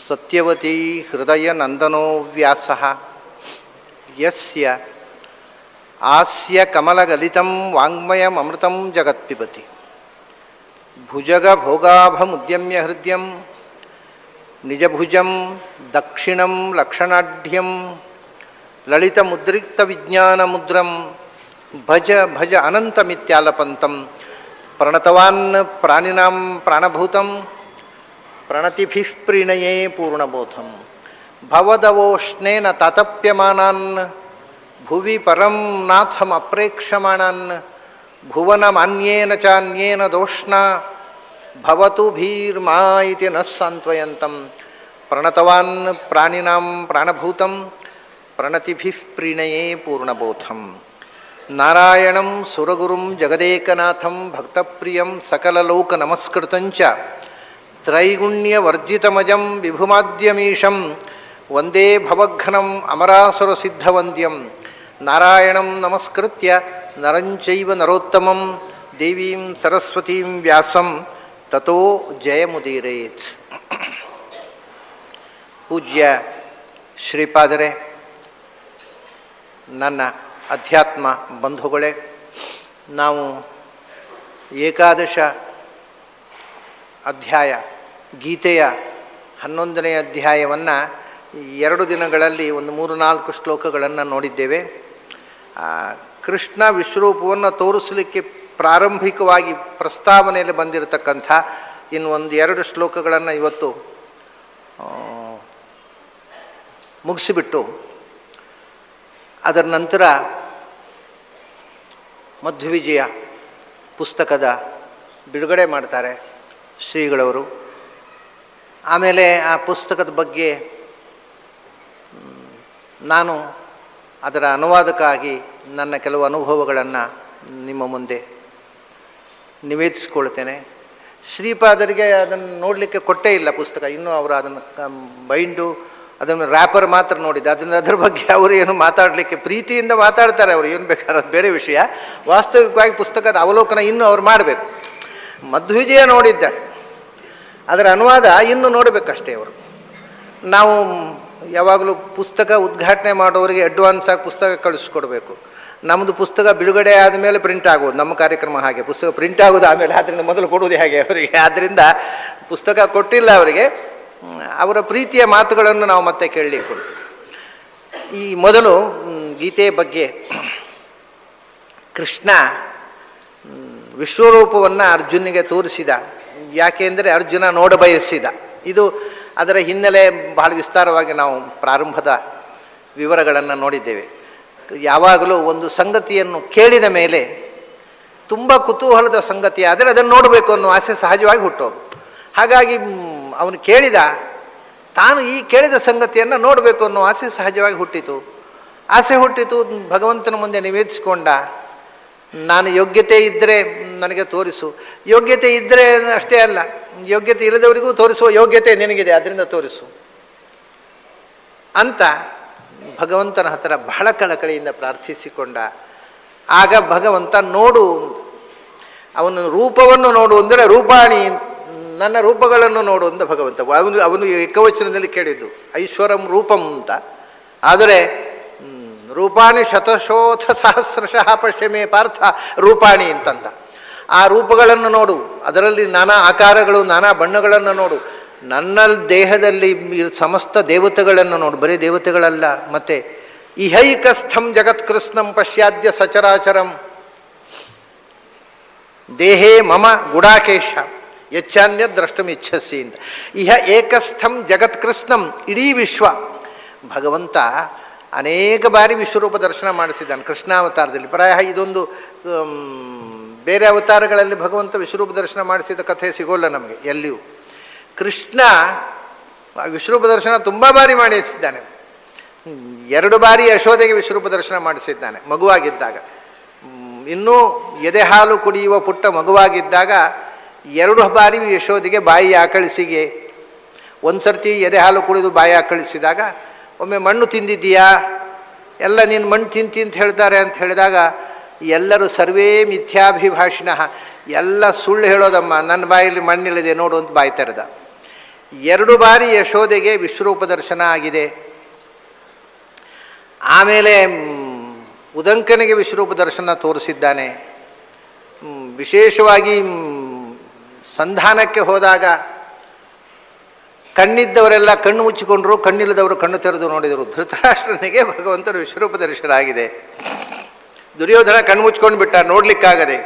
ಸತ್ಯವತಿ ಹೃದಯ ನಂದನೋ ವ್ಯಾಸಃ ಯಸ್ಯ ಆಸ್ಯ ಕಮಲಗಲಿತಂ ವಾಂಗ್ಮಯಮೃತಂ ಜಗತ್ಪಿಬತಿ ಭುಜಗ ಭೋಗಾಭಮುದ್ಯಮ್ಯ ಹೃದಯಂ ನಿಜಭುಜಂ ದಕ್ಷಿಣಂ ಲಕ್ಷಣಾಢ್ಯಂ ಲಲಿತಮುದ್ರಿಕ್ತ ವಿಜ್ಞಾನಮುದ್ರಂ ಭಜ ಭಜ ಅನಂತಮಿತ್ಯಾಲಪಂತಂ ಪ್ರಣತವಾನ್ ಪ್ರಾಣಿನಾಂ ಪ್ರಾಣಭೂತಂ ಪ್ರಣತಿಭಿಃ ಪ್ರೀಣಯೇ ಪೂರ್ಣಬೋಧಂ ಭವದವೋಷ್ಣೇನ ತಾತಪ್ಯಮಾನಾನ್ ಭುವಿ ಪರಂ ನಾಥಂ ಅಪ್ರೇಕ್ಷಮಾಣಾನ್ ಭುವನಮಾನ್ಯೇನ ಚಾನ್ಯೇನ ದೋಷ್ಣ ಭವತು ಭೀರ್ಮಾ ಇತಿ ನಃ ಸಾಂತ್ವಯಂತಂ ಪ್ರಣತವಾನ್ ಪ್ರಾಣಿನಾಂ ಪ್ರಾಣಭೂತಂ ಪ್ರಣತಿಭಿಃ ಪ್ರೀಣಯೇ ಪೂರ್ಣಬೋಧಂ ನಾರಾಯಣಂ ಸುರಗುರುಂ ಜಗದೇಕನಾಥಂ ಭಕ್ತಪ್ರಿಯಂ ಸಕಲಲೋಕ ನಮಸ್ಕೃತಂಚ ತ್ರೈಗುಣ್ಯವರ್ಜಿತಮಜಂ ವಿಭುಮಾದ್ಯಮೀಶಂ ವಂದೇ ಭವಘ್ನಂ ಅಮರಾಸುರಸಿದ್ಧವಂದ್ಯಂ ನಾರಾಯಣಂ ನಮಸ್ಕೃತ್ಯ ನರಂಚೈವ ನರೋತ್ತಮಂ ದೇವೀಂ ಸರಸ್ವತೀಂ ವ್ಯಾಸಂ ತತೋ ಜಯಮುದೀರೇತ್. ಪೂಜ್ಯ ಶ್ರೀಪಾದರೇ, ನನ್ನ ಅಧ್ಯಾತ್ಮ ಬಂಧುಗಳೇ, ನಾವು ಏಕಾದಶ ಅಧ್ಯಾಯ ಗೀತೆಯ 11ನೇ ಅಧ್ಯಾಯವನ್ನು 2 ದಿನಗಳಲ್ಲಿ ಒಂದು 3-4 ಶ್ಲೋಕಗಳನ್ನು ನೋಡಿದ್ದೇವೆ. ಕೃಷ್ಣ ವಿಶ್ವರೂಪವನ್ನು ತೋರಿಸಲಿಕ್ಕೆ ಪ್ರಾರಂಭಿಕವಾಗಿ ಪ್ರಸ್ತಾವನೆಯಲ್ಲಿ ಬಂದಿರತಕ್ಕಂಥ ಇನ್ನು 1-2 ಶ್ಲೋಕಗಳನ್ನು ಇವತ್ತು ಮುಗಿಸಿಬಿಟ್ಟು ಅದರ ನಂತರ ಮಧ್ವವಿಜಯ ಪುಸ್ತಕದ ಬಿಡುಗಡೆ ಮಾಡ್ತಾರೆ ಶ್ರೀಗಳವರು. ಆಮೇಲೆ ಆ ಪುಸ್ತಕದ ಬಗ್ಗೆ ನಾನು ಅದರ ಅನುವಾದಕ್ಕಾಗಿ ನನ್ನ ಕೆಲವು ಅನುಭವಗಳನ್ನು ನಿಮ್ಮ ಮುಂದೆ ನಿವೇದಿಸ್ಕೊಳ್ತೇನೆ. ಶ್ರೀಪಾದರಿಗೆ ಅದನ್ನು ನೋಡಲಿಕ್ಕೆ ಕೊಟ್ಟೇ ಇಲ್ಲ ಪುಸ್ತಕ, ಇನ್ನೂ ಅವರು ಅದನ್ನು ಬೈಂಡು ಅದನ್ನು ರ್ಯಾಪರ್ ಮಾತ್ರ ನೋಡಿದ್ದೆ. ಅದರ ಬಗ್ಗೆ ಅವರು ಏನು ಮಾತಾಡಲಿಕ್ಕೆ ಪ್ರೀತಿಯಿಂದ ಮಾತಾಡ್ತಾರೆ, ಅವರು ಏನು ಬೇಕಾದ್ರೆ ಅದು ಬೇರೆ ವಿಷಯ. ವಾಸ್ತವಿಕವಾಗಿ ಪುಸ್ತಕದ ಅವಲೋಕನ ಇನ್ನೂ ಅವ್ರು ಮಾಡಬೇಕು. ಮಧ್ವವಿಜಯ ನೋಡಿದ್ದಾರೆ, ಅದರ ಅನುವಾದ ಇನ್ನೂ ನೋಡಬೇಕಷ್ಟೇ ಅವರು. ನಾವು ಯಾವಾಗಲೂ ಪುಸ್ತಕ ಉದ್ಘಾಟನೆ ಮಾಡೋರಿಗೆ ಅಡ್ವಾನ್ಸಾಗಿ ಪುಸ್ತಕ ಕಳಿಸ್ಕೊಡ್ಬೇಕು. ನಮ್ಮದು ಪುಸ್ತಕ ಬಿಡುಗಡೆ ಆದಮೇಲೆ ಪ್ರಿಂಟ್ ಆಗೋದು, ನಮ್ಮ ಕಾರ್ಯಕ್ರಮ ಹಾಗೆ. ಪುಸ್ತಕ ಪ್ರಿಂಟ್ ಆಗೋದು ಆಮೇಲೆ, ಆದ್ದರಿಂದ ಮೊದಲು ಕೊಡುವುದು ಹಾಗೆ ಅವರಿಗೆ. ಆದ್ದರಿಂದ ಪುಸ್ತಕ ಕೊಟ್ಟಿಲ್ಲ ಅವರಿಗೆ. ಅವರ ಪ್ರೀತಿಯ ಮಾತುಗಳನ್ನು ನಾವು ಮತ್ತೆ ಕೇಳಲಿಕ್ಕೆ. ಈ ಮೊದಲು ಗೀತೆಯ ಬಗ್ಗೆ, ಕೃಷ್ಣ ವಿಶ್ವರೂಪವನ್ನು ಅರ್ಜುನಿಗೆ ತೋರಿಸಿದ. ಯಾಕೆಂದರೆ ಅರ್ಜುನ ನೋಡಬಯಸಿದ. ಇದು ಅದರ ಹಿನ್ನೆಲೆ ಬಹಳ ವಿಸ್ತಾರವಾಗಿ ನಾವು ಪ್ರಾರಂಭದ ವಿವರಗಳನ್ನು ನೋಡಿದ್ದೇವೆ. ಯಾವಾಗಲೂ ಒಂದು ಸಂಗತಿಯನ್ನು ಕೇಳಿದ ಮೇಲೆ ತುಂಬ ಕುತೂಹಲದ ಸಂಗತಿ ಆದರೆ ಅದನ್ನು ನೋಡಬೇಕು ಅನ್ನೋ ಆಸೆ ಸಹಜವಾಗಿ ಹುಟ್ಟೋದು. ಹಾಗಾಗಿ ಅವನು ಕೇಳಿದ, ತಾನು ಈ ಕೇಳಿದ ಸಂಗತಿಯನ್ನು ನೋಡಬೇಕು ಅನ್ನೋ ಆಸೆ ಸಹಜವಾಗಿ ಹುಟ್ಟಿತು. ಆಸೆ ಹುಟ್ಟಿತು, ಭಗವಂತನ ಮುಂದೆ ನಿವೇದಿಸಿಕೊಂಡ. ನಾನು ಯೋಗ್ಯತೆ ಇದ್ದರೆ ನನಗೆ ತೋರಿಸು, ಯೋಗ್ಯತೆ ಇದ್ದರೆ ಅಷ್ಟೇ ಅಲ್ಲ, ಯೋಗ್ಯತೆ ಇಲ್ಲದವರಿಗೂ ತೋರಿಸುವ ಯೋಗ್ಯತೆ ನಿನಗಿದೆ, ಅದರಿಂದ ತೋರಿಸು ಅಂತ ಭಗವಂತನ ಹತ್ತಿರ ಬಹಳ ಕಳಕಳಿಯಿಂದ ಪ್ರಾರ್ಥಿಸಿಕೊಂಡ. ಆಗ ಭಗವಂತ ನೋಡು, ಅವನ ರೂಪವನ್ನು ನೋಡು ಅಂದರೆ ರೂಪಾಣಿ, ನನ್ನ ರೂಪಗಳನ್ನು ನೋಡು ಅಂತ ಭಗವಂತ. ಅವನು ಏಕವಚನದಲ್ಲಿ ಕೇಳಿದ್ದು ಐಶ್ವರಂ ರೂಪಂ ಅಂತ. ಆದರೆ ರೂಪಾಣಿ ಶತಶೋಥ ಸಹಸ್ರಶಃ ಪಶ್ಯಮೇ ಪಾರ್ಥ ರೂಪಾಣಿ ಅಂತಂದ. ಆ ರೂಪಗಳನ್ನು ನೋಡು, ಅದರಲ್ಲಿ ನಾನಾ ಆಕಾರಗಳು, ನಾನಾ ಬಣ್ಣಗಳನ್ನು ನೋಡು. ನನ್ನ ದೇಹದಲ್ಲಿ ಸಮಸ್ತ ದೇವತೆಗಳನ್ನು ನೋಡು, ಬರೀ ದೇವತೆಗಳಲ್ಲ. ಮತ್ತೆ ಇಹೈಕಸ್ಥಂ ಜಗತ್ಕೃಷ್ಣಂ ಪಶ್ಯಾದ್ಯ ಸಚರಾಚರಂ ದೇಹೇ ಮಮ ಗುಡಾಕೇಶ ಯಚ್ಚಾನ್ಯ ದ್ರಷ್ಟುಮಿಚ್ಛಸಿ ಅಂತ. ಇಹ ಏಕಸ್ಥಂ ಜಗತ್ಕೃಷ್ಣಂ, ಇಡೀ ವಿಶ್ವ. ಭಗವಂತ ಅನೇಕ ಬಾರಿ ವಿಶ್ವರೂಪ ದರ್ಶನ ಮಾಡಿಸಿದ್ದಾನೆ ಕೃಷ್ಣಾವತಾರದಲ್ಲಿ. ಪ್ರಾಯ ಇದೊಂದು ಬೇರೆ ಅವತಾರಗಳಲ್ಲಿ ಭಗವಂತ ವಿಶ್ವರೂಪ ದರ್ಶನ ಮಾಡಿಸಿದ ಕಥೆ ಸಿಗೋಲ್ಲ ನಮಗೆ ಎಲ್ಲಿಯೂ. ಕೃಷ್ಣ ವಿಶ್ವರೂಪ ದರ್ಶನ ತುಂಬ ಬಾರಿ ಮಾಡಿಸಿದ್ದಾನೆ. 2 ಬಾರಿ ಯಶೋದೆಗೆ ವಿಶ್ವರೂಪ ದರ್ಶನ ಮಾಡಿಸಿದ್ದಾನೆ ಮಗುವಾಗಿದ್ದಾಗ. ಇನ್ನೂ ಎದೆ ಹಾಲು ಕುಡಿಯುವ ಪುಟ್ಟ ಮಗುವಾಗಿದ್ದಾಗ 2 ಬಾರಿ ಯಶೋದೆಗೆ ಬಾಯಿ ಆಕಳಿಸಿಗೆ. ಒಂದು ಸರ್ತಿ ಎದೆ ಹಾಲು ಕುಡಿದು ಬಾಯಿ ಆಕಳಿಸಿದಾಗ, ಒಮ್ಮೆ ಮಣ್ಣು ತಿಂದಿದ್ದೀಯಾ, ಎಲ್ಲ ನೀನು ಮಣ್ಣು ತಿಂತಿ ಅಂತ ಹೇಳ್ತಾರೆ ಅಂತ ಹೇಳಿದಾಗ ಎಲ್ಲರೂ ಸರ್ವೇ ಮಿಥ್ಯಾಭಿಭಾಷಿಣಃ, ಎಲ್ಲ ಸುಳ್ಳು ಹೇಳೋದಮ್ಮ, ನನ್ನ ಬಾಯಲ್ಲಿ ಮಣ್ಣಿಲ್ಲದೆ ನೋಡು ಅಂತ ಬಾಯಿ ತೆರೆದ. 2 ಬಾರಿ ಯಶೋದೆಗೆ ವಿಶ್ವರೂಪ ದರ್ಶನ ಆಗಿದೆ. ಆಮೇಲೆ ಉದಂಕನಿಗೆ ವಿಶ್ವರೂಪ ದರ್ಶನ ತೋರಿಸಿದ್ದಾನೆ. ವಿಶೇಷವಾಗಿ ಸಂಧಾನಕ್ಕೆ ಹೋದಾಗ ಕಣ್ಣಿದ್ದವರೆಲ್ಲ ಕಣ್ಣು ಮುಚ್ಚಿಕೊಂಡ್ರು, ಕಣ್ಣಿಲ್ಲದವರು ಕಣ್ಣು ತೆರೆದು ನೋಡಿದರು. ಧೃತರಾಷ್ಟ್ರನಿಗೆ ಭಗವಂತನ ವಿಶ್ವರೂಪ ದರ್ಶನ ಆಗಿದೆ. ದುರ್ಯೋಧನ ಕಣ್ಣು ಮುಚ್ಕೊಂಡು ಬಿಟ್ಟ, ನೋಡ್ಲಿಕ್ಕಾಗದೆ.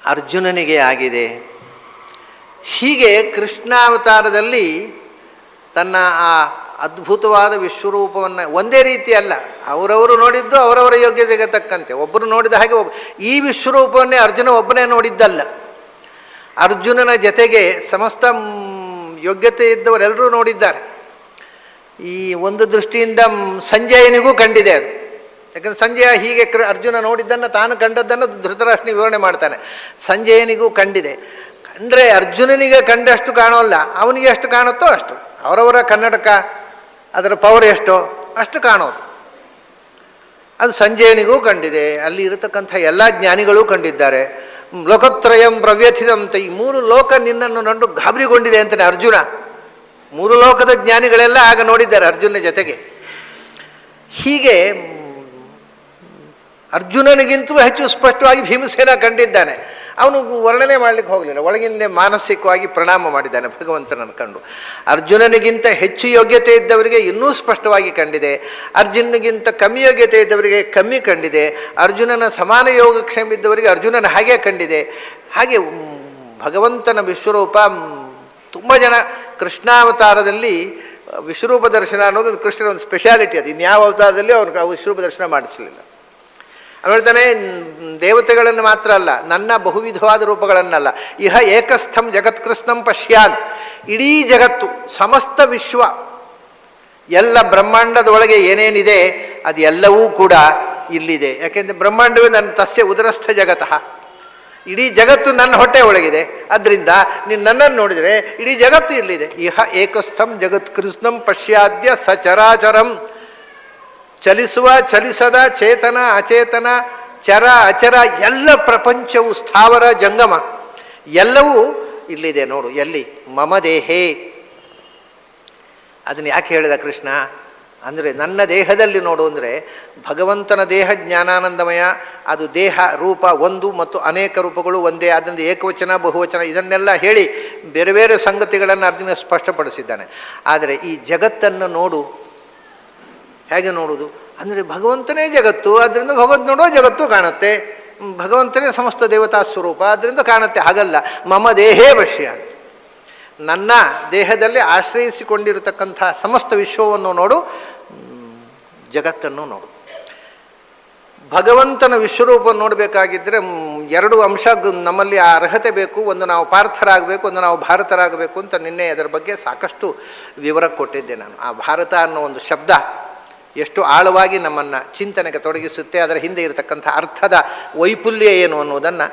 ಅರ್ಜುನನಿಗೆ ಆಗಿದೆ. ಹೀಗೆ ಕೃಷ್ಣಾವತಾರದಲ್ಲಿ ತನ್ನ ಆ ಅದ್ಭುತವಾದ ವಿಶ್ವರೂಪವನ್ನು ಒಂದೇ ರೀತಿ ಅಲ್ಲ, ಅವರವರು ನೋಡಿದ್ದು ಅವರವರ ಯೋಗ್ಯತೆಗೆ ತಕ್ಕಂತೆ. ಒಬ್ಬರು ನೋಡಿದ ಹಾಗೆ ಈ ವಿಶ್ವರೂಪವನ್ನೇ ಅರ್ಜುನ ಒಬ್ಬನೇ ನೋಡಿದ್ದಲ್ಲ. ಅರ್ಜುನನ ಜೊತೆಗೆ ಸಮಸ್ತ ಯೋಗ್ಯತೆ ಇದ್ದವರೆಲ್ಲರೂ ನೋಡಿದ್ದಾರೆ. ಈ ಒಂದು ದೃಷ್ಟಿಯಿಂದ ಸಂಜಯನಿಗೂ ಕಂಡಿದೆ ಅದು. ಯಾಕಂದರೆ ಸಂಜಯ ಹೀಗೆ ಅರ್ಜುನ ನೋಡಿದ್ದನ್ನು, ತಾನು ಕಂಡದ್ದನ್ನು ಧೃತರಾಷ್ಟ್ರನಿಗೆ ವಿವರಣೆ ಮಾಡ್ತಾನೆ. ಸಂಜಯನಿಗೂ ಕಂಡಿದೆ. ಕಂಡ್ರೆ ಅರ್ಜುನನಿಗೆ ಕಂಡಷ್ಟು ಕಾಣೋಲ್ಲ, ಅವನಿಗೆ ಎಷ್ಟು ಕಾಣುತ್ತೋ ಅಷ್ಟು. ಅವರವರ ಕನ್ನಡಕ ಅದರ ಪವರ್ ಎಷ್ಟೋ ಅಷ್ಟು ಕಾಣೋದು. ಅದು ಸಂಜಯನಿಗೂ ಕಂಡಿದೆ. ಅಲ್ಲಿ ಇರತಕ್ಕಂಥ ಎಲ್ಲ ಜ್ಞಾನಿಗಳೂ ಕಂಡಿದ್ದಾರೆ. ಲೋಕತ್ರಯಂ ಪ್ರವ್ಯಥಿತಂತ, ಈ 3 ಲೋಕ ನಿನ್ನನ್ನು ನಂಡು ಗಾಬರಿಗೊಂಡಿದೆ ಅಂತಾನೆ ಅರ್ಜುನ. 3 ಲೋಕದ ಜ್ಞಾನಿಗಳೆಲ್ಲ ಆಗ ನೋಡಿದ್ದಾರೆ ಅರ್ಜುನ ಜೊತೆಗೆ. ಹೀಗೆ ಅರ್ಜುನನಿಗಿಂತಲೂ ಹೆಚ್ಚು ಸ್ಪಷ್ಟವಾಗಿ ಭೀಮಸೇನ ಕಂಡಿದ್ದಾನೆ. ಅವನು ವರ್ಣನೆ ಮಾಡಲಿಕ್ಕೆ ಹೋಗಲಿಲ್ಲ, ಒಳಗಿಂದ ಮಾನಸಿಕವಾಗಿ ಪ್ರಣಾಮ ಮಾಡಿದ್ದಾನೆ ಭಗವಂತನನ್ನು ಕಂಡು. ಅರ್ಜುನನಿಗಿಂತ ಹೆಚ್ಚು ಯೋಗ್ಯತೆ ಇದ್ದವರಿಗೆ ಇನ್ನೂ ಸ್ಪಷ್ಟವಾಗಿ ಕಂಡಿದೆ. ಅರ್ಜುನನಿಗಿಂತ ಕಮ್ಮಿ ಯೋಗ್ಯತೆ ಇದ್ದವರಿಗೆ ಕಮ್ಮಿ ಕಂಡಿದೆ. ಅರ್ಜುನನ ಸಮಾನ ಯೋಗಕ್ಷೇಮ ಇದ್ದವರಿಗೆ ಅರ್ಜುನನ ಹಾಗೆ ಕಂಡಿದೆ. ಹಾಗೆ ಭಗವಂತನ ವಿಶ್ವರೂಪ ತುಂಬ ಜನ ಕೃಷ್ಣಾವತಾರದಲ್ಲಿ ವಿಶ್ವರೂಪ ದರ್ಶನ ಅನ್ನೋದು ಕೃಷ್ಣನ ಒಂದು ಸ್ಪೆಷಾಲಿಟಿ. ಅದು ಇನ್ಯಾವ ಅವತಾರದಲ್ಲಿ ಅವನು ವಿಶ್ವರೂಪ ದರ್ಶನ ಮಾಡಿಸಲಿಲ್ಲ. ಹೇಳ್ತಾನೆ, ದೇವತೆಗಳನ್ನು ಮಾತ್ರ ಅಲ್ಲ, ನನ್ನ ಬಹುವಿಧವಾದ ರೂಪಗಳನ್ನಲ್ಲ. ಇಹ ಏಕಸ್ಥಂ ಜಗತ್ಕೃಷ್ಣಂ ಪಶ್ಯಾನ್, ಇಡೀ ಜಗತ್ತು ಸಮಸ್ತ ವಿಶ್ವ ಎಲ್ಲ ಬ್ರಹ್ಮಾಂಡದೊಳಗೆ ಏನೇನಿದೆ ಅದು ಎಲ್ಲವೂ ಕೂಡ ಇಲ್ಲಿದೆ. ಯಾಕೆಂದರೆ ಬ್ರಹ್ಮಾಂಡವೇ ನನ್ನ ತಸ್ಯ ಉದರಸ್ಥ ಜಗತಃ, ಇಡೀ ಜಗತ್ತು ನನ್ನ ಹೊಟ್ಟೆ ಒಳಗಿದೆ. ಅದರಿಂದ ನೀನು ನನ್ನನ್ನು ನೋಡಿದರೆ ಇಡೀ ಜಗತ್ತು ಇಲ್ಲಿದೆ. ಇಹ ಏಕಸ್ಥಂ ಜಗತ್ಕೃಷ್ಣಂ ಪಶ್ಯಾದ್ಯ ಸಚರಾಚರಂ, ಚಲಿಸುವ ಚಲಿಸದ, ಚೇತನ ಅಚೇತನ, ಚರ ಅಚರ ಎಲ್ಲ ಪ್ರಪಂಚವು ಸ್ಥಾವರ ಜಂಗಮ ಎಲ್ಲವೂ ಇಲ್ಲಿದೆ ನೋಡು. ಎಲ್ಲಿ? ಮಮ ದೇಹೇ. ಅದನ್ನು ಯಾಕೆ ಹೇಳಿದ ಕೃಷ್ಣ ಅಂದರೆ, ನನ್ನ ದೇಹದಲ್ಲಿ ನೋಡು ಅಂದರೆ ಭಗವಂತನ ದೇಹ ಜ್ಞಾನಾನಂದಮಯ. ಅದು ದೇಹ ರೂಪ ಒಂದು ಮತ್ತು ಅನೇಕ ರೂಪಗಳು ಒಂದೇ. ಅದರಿಂದ ಏಕವಚನ ಬಹುವಚನ ಇದನ್ನೆಲ್ಲ ಹೇಳಿ ಬೇರೆ ಬೇರೆ ಸಂಗತಿಗಳನ್ನು ಅರ್ಜುನ ಸ್ಪಷ್ಟಪಡಿಸಿದ್ದಾನೆ. ಆದರೆ ಈ ಜಗತ್ತನ್ನು ನೋಡು, ಹೇಗೆ ನೋಡುವುದು ಅಂದರೆ ಭಗವಂತನೇ ಜಗತ್ತು, ಅದರಿಂದ ಭಗವಂತ ನೋಡೋ ಜಗತ್ತು ಕಾಣುತ್ತೆ. ಭಗವಂತನೇ ಸಮಸ್ತ ದೇವತಾ ಸ್ವರೂಪ, ಅದರಿಂದ ಕಾಣುತ್ತೆ. ಹಾಗಲ್ಲ, ಮಮ ದೇಹೇ ವಶ್ಯ, ನನ್ನ ದೇಹದಲ್ಲಿ ಆಶ್ರಯಿಸಿಕೊಂಡಿರತಕ್ಕಂಥ ಸಮಸ್ತ ವಿಶ್ವವನ್ನು ನೋಡು, ಜಗತ್ತನ್ನು ನೋಡು. ಭಗವಂತನ ವಿಶ್ವರೂಪ ನೋಡಬೇಕಾಗಿದ್ದರೆ 2 ಅಂಶ ನಮ್ಮಲ್ಲಿ ಆ ಅರ್ಹತೆ ಬೇಕು. ಒಂದು ನಾವು ಪಾರ್ಥರಾಗಬೇಕು, ಒಂದು ನಾವು ಭಾರತರಾಗಬೇಕು ಅಂತ ನಿನ್ನೆ ಅದರ ಬಗ್ಗೆ ಸಾಕಷ್ಟು ವಿವರ ಕೊಟ್ಟಿದ್ದೆ ನಾನು. ಆ ಭಾರತ ಅನ್ನೋ ಒಂದು ಶಬ್ದ ಎಷ್ಟು ಆಳವಾಗಿ ನಮ್ಮನ್ನು ಚಿಂತನೆಗೆ ತೊಡಗಿಸುತ್ತೆ, ಅದರ ಹಿಂದೆ ಇರತಕ್ಕಂಥ ಅರ್ಥದ ವೈಪುಲ್ಯ ಏನು ಅನ್ನೋದನ್ನು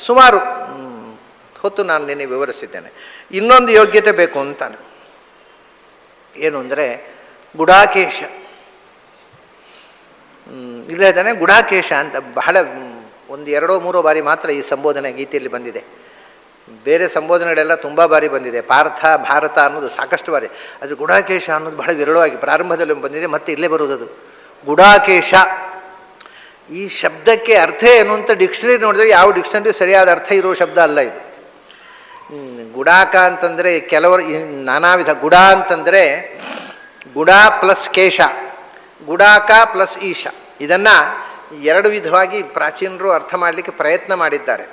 ಸುಮಾರು ಹೊತ್ತು ನಾನು ನಿನ್ನೆ ವಿವರಿಸಿದ್ದೇನೆ. ಇನ್ನೊಂದು ಯೋಗ್ಯತೆ ಬೇಕು ಅಂತಾನೆ. ಏನು ಅಂದರೆ ಗುಡಾಕೇಶ. ಇಲ್ಲೇ ಇದ್ದಾನೆ ಗುಡಾಕೇಶ ಅಂತ. ಬಹಳ 1-2-3 ಬಾರಿ ಮಾತ್ರ ಈ ಸಂಬೋಧನೆ ಗೀತೆಯಲ್ಲಿ ಬಂದಿದೆ. ಬೇರೆ ಸಂಬೋಧನೆಗಳೆಲ್ಲ ತುಂಬ ಬಾರಿ ಬಂದಿದೆ. ಪಾರ್ಥ ಭಾರತ ಅನ್ನೋದು ಸಾಕಷ್ಟು ಬಾರಿ. ಅದು ಗುಡಾಕೇಶ ಅನ್ನೋದು ಬಹಳ ವಿರಳವಾಗಿ ಪ್ರಾರಂಭದಲ್ಲಿ ಬಂದಿದೆ, ಮತ್ತೆ ಇಲ್ಲೇ ಬರುವುದದು ಗುಡಾಕೇಶ. ಈ ಶಬ್ದಕ್ಕೆ ಅರ್ಥ ಏನು ಅಂತ ಡಿಕ್ಷನರಿ ನೋಡಿದ್ರೆ ಯಾವ ಡಿಕ್ಷನರಿ ಸರಿಯಾದ ಅರ್ಥ ಇರೋ ಶಬ್ದ ಅಲ್ಲ ಇದು. ಗುಡಾಕ ಅಂತಂದರೆ ಕೆಲವರು ನಾನಾ ವಿಧ. ಗುಡ ಅಂತಂದರೆ ಗುಡ ಪ್ಲಸ್ ಕೇಶ, ಗುಡಾಕ ಪ್ಲಸ್ ಈಶ. ಇದನ್ನು 2 ವಿಧವಾಗಿ ಪ್ರಾಚೀನರು ಅರ್ಥ ಮಾಡಲಿಕ್ಕೆ ಪ್ರಯತ್ನ ಮಾಡಿದ್ದಾರೆ.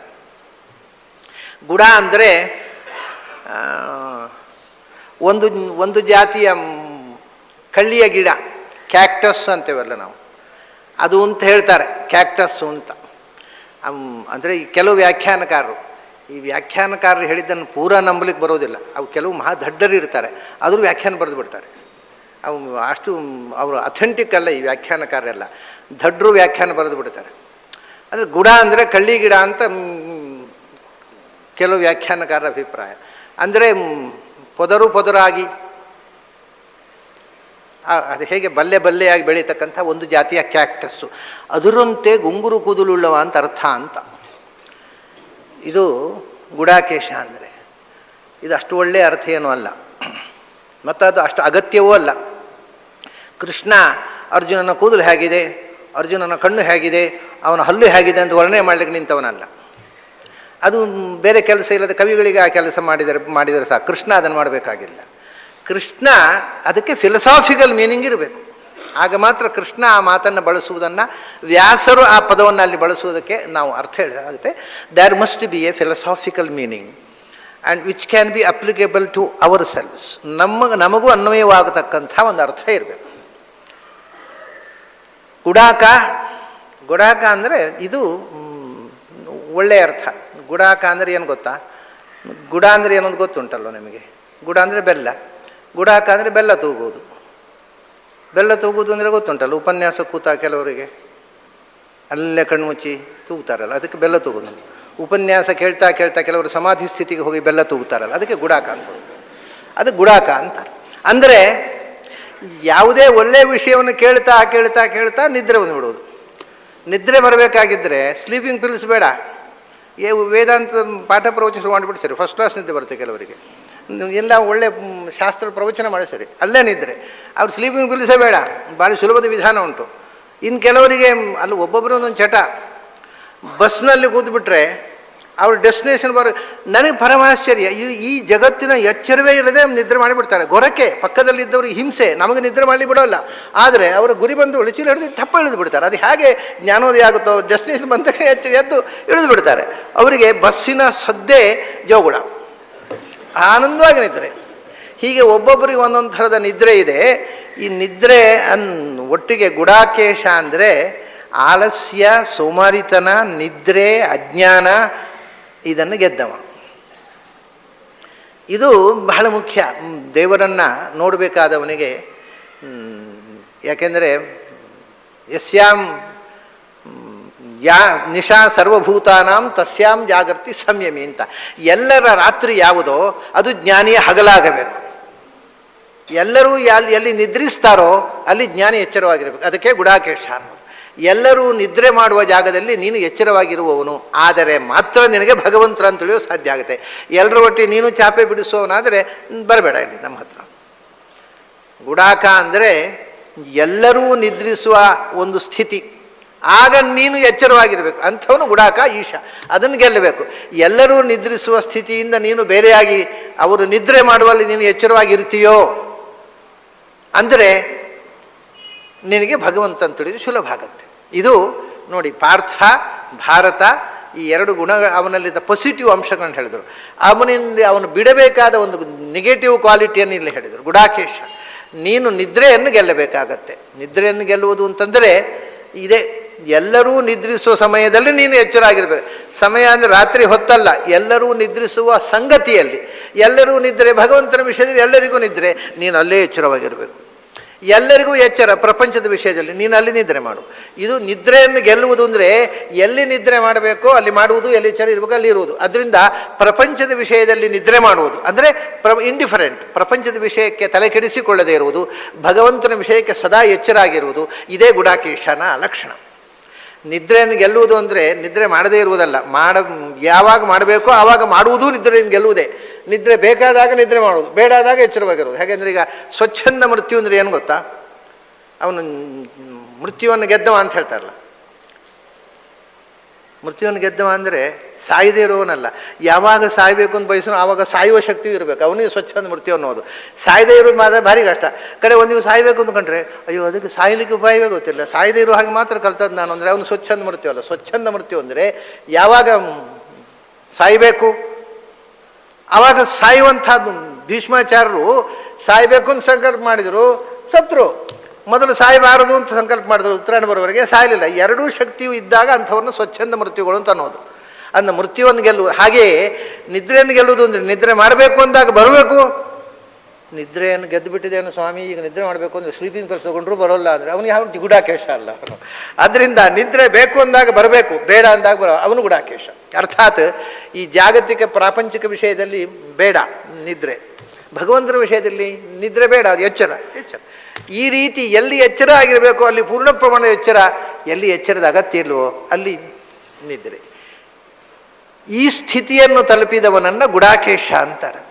ಗುಡ ಅಂದರೆ ಒಂದು ಜಾತಿಯ ಕಳ್ಳಿಯ ಗಿಡ, ಕ್ಯಾಕ್ಟಸ್ ಅಂತೇವಲ್ಲ ನಾವು, ಅದು ಅಂತ ಹೇಳ್ತಾರೆ ಕ್ಯಾಕ್ಟಸ್ಸು ಅಂತ. ಅಂದರೆ ಕೆಲವು ವ್ಯಾಖ್ಯಾನಕಾರರು ಈ ವ್ಯಾಖ್ಯಾನಕಾರರು ಹೇಳಿದ್ದನ್ನು ಪೂರಾ ನಂಬಲಿಕ್ಕೆ ಬರೋದಿಲ್ಲ. ಅವು ಕೆಲವು ಮಹಾ ದಡ್ಡರು ಇರ್ತಾರೆ, ಆದರೂ ವ್ಯಾಖ್ಯಾನ ಬರೆದು ಬಿಡ್ತಾರೆ. ಅವು ಅಷ್ಟು ಅವರು ಅಥೆಂಟಿಕ್ ಅಲ್ಲ ಈ ವ್ಯಾಖ್ಯಾನಕಾರರೆಲ್ಲ, ದಡ್ಡರು ವ್ಯಾಖ್ಯಾನ ಬರೆದು ಬಿಡ್ತಾರೆ. ಅಂದರೆ ಗುಡ ಅಂದರೆ ಕಳ್ಳಿ ಗಿಡ ಅಂತ ಕೆಲವು ವ್ಯಾಖ್ಯಾನಕಾರರ ಅಭಿಪ್ರಾಯ. ಅಂದರೆ ಪೊದರಾಗಿ ಅದು ಹೇಗೆ ಬಲ್ಲೆಯಾಗಿ ಬೆಳೀತಕ್ಕಂಥ ಒಂದು ಜಾತಿಯ ಕ್ಯಾಕ್ಟಸ್ಸು, ಅದರಂತೆ ಗುಂಗುರು ಕೂದಲುಳ್ಳವ ಅಂತ ಅರ್ಥ ಅಂತ. ಇದು ಗುಡಾಕೇಶ ಅಂದರೆ ಇದು ಅಷ್ಟು ಒಳ್ಳೆಯ ಅರ್ಥ ಏನೂ ಅಲ್ಲ, ಮತ್ತು ಅದು ಅಷ್ಟು ಅಗತ್ಯವೂ ಅಲ್ಲ. ಕೃಷ್ಣ ಅರ್ಜುನನ ಕೂದಲು ಹೇಗಿದೆ, ಅರ್ಜುನನ ಕಣ್ಣು ಹೇಗಿದೆ, ಅವನ ಹಲ್ಲು ಹೇಗಿದೆ ಅಂತ ವರ್ಣನೆ ಮಾಡಲಿಕ್ಕೆ ನಿಂತವನಲ್ಲ. ಅದು ಬೇರೆ ಕೆಲಸ ಇಲ್ಲದ ಕವಿಗಳಿಗೆ ಆ ಕೆಲಸ ಮಾಡಿದರೆ ಸಾಕು. ಕೃಷ್ಣ ಅದನ್ನು ಮಾಡಬೇಕಾಗಿಲ್ಲ. ಕೃಷ್ಣ ಅದಕ್ಕೆ ಫಿಲಸಾಫಿಕಲ್ ಮೀನಿಂಗ್ ಇರಬೇಕು. ಆಗ ಮಾತ್ರ ಕೃಷ್ಣ ಆ ಮಾತನ್ನು ಬಳಸುವುದನ್ನು, ವ್ಯಾಸರು ಆ ಪದವನ್ನು ಅಲ್ಲಿ ಬಳಸುವುದಕ್ಕೆ ನಾವು ಅರ್ಥ ಹೇಳಾಗುತ್ತೆ. There must be a philosophical meaning and which can be applicable to ourselves. ನಮಗೂ ಅನ್ವಯವಾಗತಕ್ಕಂಥ ಒಂದು ಅರ್ಥ ಇರಬೇಕು. ಗುಡಾಕ ಅಂದರೆ ಇದು ಒಳ್ಳೆಯ ಅರ್ಥ. ಗುಡಾಕ ಅಂದರೆ ಏನು ಗೊತ್ತಾ? ಗುಡ ಅಂದರೆ ಏನೊಂದು ಗೊತ್ತುಂಟല്ലോ ನಿಮಗೆ. ಗುಡ ಅಂದರೆ ಬೆಲ್ಲ, ಗುಡಾಕ ಅಂದರೆ ಬೆಲ್ಲ ತೂಗುವುದು. ಬೆಲ್ಲ ತೂಗುವುದು ಅಂದರೆ ಗೊತ್ತುಂಟಲ್ಲ, ಉಪನ್ಯಾಸ ಕೂತ ಕೆಲವರಿಗೆ ಅಲ್ಲೇ ಕಣ್ಮುಚ್ಚಿ ತೂಗ್ತಾರಲ್ಲ, ಅದಕ್ಕೆ ಬೆಲ್ಲ ತೂಗುದು. ಉಪನ್ಯಾಸ ಕೇಳ್ತಾ ಕೇಳ್ತಾ ಕೆಲವರು ಸಮಾಧಿ ಸ್ಥಿತಿಗೆ ಹೋಗಿ ಬೆಲ್ಲ ತೂಗ್ತಾರಲ್ಲ, ಅದಕ್ಕೆ ಗುಡಾಕ ಅಂತ. ಅದು ಗುಡಾಕ ಅಂತಾರೆ. ಅಂದರೆ ಯಾವುದೇ ಒಳ್ಳೆಯ ವಿಷಯವನ್ನು ಕೇಳ್ತಾ ಕೇಳ್ತಾ ಕೇಳ್ತಾ ನಿದ್ರೆ ಬಂದುಬಿಡುವುದು. ನಿದ್ರೆ ಬರಬೇಕಾಗಿದ್ದರೆ ಸ್ಲೀಪಿಂಗ್ ಪಿಲ್ಸ್ ಬೇಡ. ವೇದಾಂತ ಪಾಠ ಪ್ರವಚನ ಶುರು ಮಾಡಿಬಿಟ್ಟು ಸರಿ, ಫಸ್ಟ್ ಕ್ಲಾಸ್ ನಿದ್ದೆ ಬರುತ್ತೆ ಕೆಲವರಿಗೆ. ಎಲ್ಲ ಒಳ್ಳೆ ಶಾಸ್ತ್ರ ಪ್ರವಚನ ಮಾಡಿ ಸರಿ, ಅಲ್ಲೇ ನಿದ್ರೆ. ಅವ್ರು ಸ್ಲೀಪಿಂಗ್ ಪಿಲ್ಸೇ ಬೇಡ, ಭಾಳ ಸುಲಭದ ವಿಧಾನ ಉಂಟು. ಇನ್ನು ಕೆಲವರಿಗೆ ಅಲ್ಲಿ ಒಬ್ಬೊಬ್ಬರು ಒಂದೊಂದು ಚಟ. ಬಸ್ನಲ್ಲಿ ಕೂತ್ಬಿಟ್ರೆ ಅವ್ರ ಡೆಸ್ಟಿನೇಷನ್ ನನಗೆ ಪರಮಾಶ್ಚರ್ಯ, ಈ ಜಗತ್ತಿನ ಎಚ್ಚರವೇ ಇರದೆ ನಿದ್ರೆ ಮಾಡಿಬಿಡ್ತಾರೆ. ಗೊರಕೆ ಪಕ್ಕದಲ್ಲಿದ್ದವ್ರಿಗೆ ಹಿಂಸೆ, ನಮಗೆ ನಿದ್ರೆ ಮಾಡಲಿ ಬಿಡೋಲ್ಲ. ಆದರೆ ಅವರ ಗುರಿ ಬಂದು ಚೀಲ ಹಿಡಿದು ಟಪ್ಪ ಇಳಿದು ಬಿಡ್ತಾರೆ. ಅದು ಹೇಗೆ ಜ್ಞಾನೋದಯ ಆಗುತ್ತೋ, ಡೆಸ್ಟಿನೇಷನ್ ಬಂದ ತಕ್ಷಣ ಎದ್ದು ಇಳಿದು ಬಿಡ್ತಾರೆ. ಅವರಿಗೆ ಬಸ್ಸಿನ ಸದ್ದೇ ಜೋಗುಳ, ಆನಂದವಾಗಿ ನಿದ್ರೆ. ಹೀಗೆ ಒಬ್ಬೊಬ್ಬರಿಗೆ ಒಂದೊಂದು ಥರದ ನಿದ್ರೆ ಇದೆ. ಈ ನಿದ್ರೆ ಒಟ್ಟಿಗೆ ಗುಡಾಕೇಶ ಅಂದರೆ ಆಲಸ್ಯ, ಸೋಮಾರಿತನ, ನಿದ್ರೆ, ಅಜ್ಞಾನ, ಇದನ್ನು ಗೆದ್ದವ. ಇದು ಬಹಳ ಮುಖ್ಯ ದೇವರನ್ನು ನೋಡಬೇಕಾದವನಿಗೆ. ಯಾಕೆಂದರೆ ಯಸ್ಯಾಂ ನಿಶಾ ಸರ್ವಭೂತಾನಾಂ ತಸ್ಯಾಂ ಜಾಗೃತಿ ಸಂಯಮಿ ಅಂತ. ಎಲ್ಲರ ರಾತ್ರಿ ಯಾವುದೋ ಅದು ಜ್ಞಾನಿಯ ಹಗಲಾಗಬೇಕು. ಎಲ್ಲರೂ ಎಲ್ಲಿ ನಿದ್ರಿಸ್ತಾರೋ ಅಲ್ಲಿ ಜ್ಞಾನಿ ಎಚ್ಚರವಾಗಿರಬೇಕು. ಅದಕ್ಕೆ ಗುಡಾಕೇಶ ಅನ್ನೋದು. ಎಲ್ಲರೂ ನಿದ್ರೆ ಮಾಡುವ ಜಾಗದಲ್ಲಿ ನೀನು ಎಚ್ಚರವಾಗಿರುವವನು ಆದರೆ ಮಾತ್ರ ನಿನಗೆ ಭಗವಂತರ ಅಂತ ತಿಳಿಯೋ ಸಾಧ್ಯ ಆಗುತ್ತೆ. ಎಲ್ಲರ ಒಟ್ಟಿಗೆ ನೀನು ಚಾಪೆ ಬಿಡಿಸೋವನಾದರೆ ಬರಬೇಡ ಇಲ್ಲಿ ನಮ್ಮ ಹತ್ರ. ಗುಡಾಕ ಅಂದರೆ ಎಲ್ಲರೂ ನಿದ್ರಿಸುವ ಒಂದು ಸ್ಥಿತಿ, ಆಗ ನೀನು ಎಚ್ಚರವಾಗಿರಬೇಕು. ಅಂಥವನು ಗುಡಾಕ ಈಶ. ಅದನ್ನು ಗೆಲ್ಲಬೇಕು. ಎಲ್ಲರೂ ನಿದ್ರಿಸುವ ಸ್ಥಿತಿಯಿಂದ ನೀನು ಬೇರೆಯಾಗಿ ಅವರು ನಿದ್ರೆ ಮಾಡುವಲ್ಲಿ ನೀನು ಎಚ್ಚರವಾಗಿರ್ತೀಯೋ ಅಂದರೆ ನಿನಗೆ ಭಗವಂತ ಅಂತ ತಿಳಿದು ಸುಲಭ ಆಗುತ್ತೆ. ಇದು ನೋಡಿ, ಪಾರ್ಥ, ಭಾರತ ಈ ಎರಡು ಗುಣ ಅವನಲ್ಲಿದ್ದ ಪಾಸಿಟಿವ್ ಅಂಶಗಳನ್ನು ಹೇಳಿದರು. ಅವನು ಬಿಡಬೇಕಾದ ಒಂದು ನೆಗೆಟಿವ್ ಕ್ವಾಲಿಟಿಯನ್ನು ಇಲ್ಲಿ ಹೇಳಿದರು. ಗುಡಾಕೇಶ, ನೀನು ನಿದ್ರೆಯನ್ನು ಗೆಲ್ಲಬೇಕಾಗತ್ತೆ. ನಿದ್ರೆಯನ್ನು ಗೆಲ್ಲುವುದು ಅಂತಂದರೆ ಇದೇ, ಎಲ್ಲರೂ ನಿದ್ರಿಸುವ ಸಮಯದಲ್ಲಿ ನೀನು ಎಚ್ಚರ ಆಗಿರಬೇಕು. ಸಮಯ ಅಂದರೆ ರಾತ್ರಿ ಹೊತ್ತಲ್ಲ, ಎಲ್ಲರೂ ನಿದ್ರಿಸುವ ಸಂಗತಿಯಲ್ಲಿ. ಎಲ್ಲರೂ ನಿದ್ರೆ, ಭಗವಂತನ ವಿಷಯದಲ್ಲಿ ಎಲ್ಲರಿಗೂ ನಿದ್ರೆ, ನೀನು ಅಲ್ಲೇ ಎಚ್ಚರವಾಗಿರಬೇಕು. ಎಲ್ಲರಿಗೂ ಎಚ್ಚರ ಪ್ರಪಂಚದ ವಿಷಯದಲ್ಲಿ, ನೀನು ಅಲ್ಲಿ ನಿದ್ರೆ ಮಾಡು. ಇದು ನಿದ್ರೆಯನ್ನು ಗೆಲ್ಲುವುದು ಅಂದರೆ ಎಲ್ಲಿ ನಿದ್ರೆ ಮಾಡಬೇಕೋ ಅಲ್ಲಿ ಮಾಡುವುದು, ಎಲ್ಲಿ ಎಚ್ಚರ ಇರಬೇಕು ಅಲ್ಲಿ ಇರುವುದು. ಅದರಿಂದ ಪ್ರಪಂಚದ ವಿಷಯದಲ್ಲಿ ನಿದ್ರೆ ಮಾಡುವುದು ಅಂದರೆ ಇಂಡಿಫರೆಂಟ್, ಪ್ರಪಂಚದ ವಿಷಯಕ್ಕೆ ತಲೆ ಕೆಡಿಸಿಕೊಳ್ಳದೇ ಇರುವುದು, ಭಗವಂತನ ವಿಷಯಕ್ಕೆ ಸದಾ ಎಚ್ಚರ ಆಗಿರುವುದು. ಇದೇ ಗುಡಾಕೇಶನ ಲಕ್ಷಣ. ನಿದ್ರೆಯನ್ನು ಗೆಲ್ಲುವುದು ಅಂದರೆ ನಿದ್ರೆ ಮಾಡದೇ ಇರುವುದಲ್ಲ, ಯಾವಾಗ ಮಾಡಬೇಕೋ ಆವಾಗ ಮಾಡುವುದು ನಿದ್ರೆಯನ್ನು ಗೆಲ್ಲುವುದೇ. ನಿದ್ರೆ ಬೇಕಾದಾಗ ನಿದ್ರೆ ಮಾಡುವುದು, ಬೇಡಾದಾಗ ಎಚ್ಚರವಾಗಿರುವುದು. ಹಾಗೆಂದರೆ ಈಗ ಸ್ವಚ್ಛಂದ ಮೃತ್ಯು ಅಂದರೆ ಏನು ಗೊತ್ತಾ? ಅವನು ಮೃತ್ಯುವನ್ನು ಗೆದ್ದವ ಅಂತ ಹೇಳ್ತಾರಲ್ಲ. ಮೃತ್ಯುವನ್ನು ಗೆದ್ದವ ಅಂದರೆ ಸಾಯದೇ ಇರುವವನಲ್ಲ, ಯಾವಾಗ ಸಾಯಬೇಕು ಅಂತ ಬಯಸೋನು ಆವಾಗ ಸಾಯುವ ಶಕ್ತಿಯೂ ಇರಬೇಕು. ಅವನಿಗೆ ಸ್ವಚ್ಛಂದ ಮೃತ್ಯು ಅನ್ನೋದು. ಸಾಯದೇ ಇರೋದು ಮಾತ್ರ ಭಾರಿ ಕಷ್ಟ. ಕಡೆ ಒಂದು ದಿವಸ ಸಾಯಬೇಕು ಅಂದ್ಕೊಂಡ್ರೆ ಅಯ್ಯೋ ಅದಕ್ಕೆ ಸಾಯಲಿಕ್ಕೆ ಉಪಾಯವೇ ಗೊತ್ತಿಲ್ಲ, ಸಾಯದೇ ಇರೋ ಹಾಗೆ ಮಾತ್ರ ಕಲ್ತದ್ದು ನಾನು ಅಂದರೆ ಅವನು ಸ್ವಚ್ಛಂದ ಮೃತ್ಯು ಅಲ್ಲ. ಸ್ವಚ್ಛಂದ ಮೃತ್ಯು ಅಂದರೆ ಯಾವಾಗ ಸಾಯಬೇಕು ಆವಾಗ ಸಾಯುವಂಥದ್ದು. ಭೀಷ್ಮಾಚಾರ್ಯರು ಸಾಯಬೇಕು ಅಂತ ಸಂಕಲ್ಪ ಮಾಡಿದರು, ಸತ್ರು. ಮೊದಲು ಸಾಯಬಾರದು ಅಂತ ಸಂಕಲ್ಪ ಮಾಡಿದ್ರು, ಉತ್ತರಾಯಣ ಬರೋವರೆಗೆ ಸಾಯಲಿಲ್ಲ. ಎರಡೂ ಶಕ್ತಿಯು ಇದ್ದಾಗ ಅಂಥವ್ರನ್ನ ಸ್ವಚ್ಛಂದ ಮೃತ್ಯುಗಳು ಅಂತ ಅನ್ನೋದು. ಅದನ್ನ ಮೃತ್ಯುವನ್ನು ಗೆಲ್ಲುವುದು. ಹಾಗೆಯೇ ನಿದ್ರೆಯನ್ನು ಗೆಲ್ಲುವುದು ಅಂದರೆ ನಿದ್ರೆ ಮಾಡಬೇಕು ಅಂದಾಗ ಬರಬೇಕು. ನಿದ್ರೆಯನ್ನು ಗೆದ್ದು ಬಿಟ್ಟಿದ್ದೇನು ಸ್ವಾಮಿ, ಈಗ ನಿದ್ರೆ ಮಾಡಬೇಕು ಅಂದರೆ ಸ್ಲೀಪಿಂಗ್ ಪಿಲ್ಸ್ ತಗೊಂಡ್ರು ಬರೋಲ್ಲ ಅಂದರೆ ಅವನು ಯಾವ ಗುಡಾಕೇಶ ಅಲ್ಲ. ಅದರಿಂದ ನಿದ್ರೆ ಬೇಕು ಅಂದಾಗ ಬರಬೇಕು, ಬೇಡ ಅಂದಾಗ ಅವನು ಗುಡಾಕೇಶ. ಅರ್ಥಾತ್ ಈ ಜಾಗತಿಕ ಪ್ರಾಪಂಚಿಕ ವಿಷಯದಲ್ಲಿ ಬೇಡ ನಿದ್ರೆ, ಭಗವಂತನ ವಿಷಯದಲ್ಲಿ ನಿದ್ರೆ ಬೇಡ, ಅದು ಎಚ್ಚರ. ಈ ರೀತಿ ಎಲ್ಲಿ ಎಚ್ಚರ ಆಗಿರಬೇಕು ಅಲ್ಲಿ ಪೂರ್ಣ ಪ್ರಮಾಣದ ಎಚ್ಚರ, ಎಲ್ಲಿ ಎಚ್ಚರದ ಅಗತ್ಯ ಇಲ್ವೋ ಅಲ್ಲಿ ನಿದ್ರೆ. ಈ ಸ್ಥಿತಿಯನ್ನು ತಲುಪಿದವನನ್ನು ಗುಡಾಕೇಶ ಅಂತಾರೆ.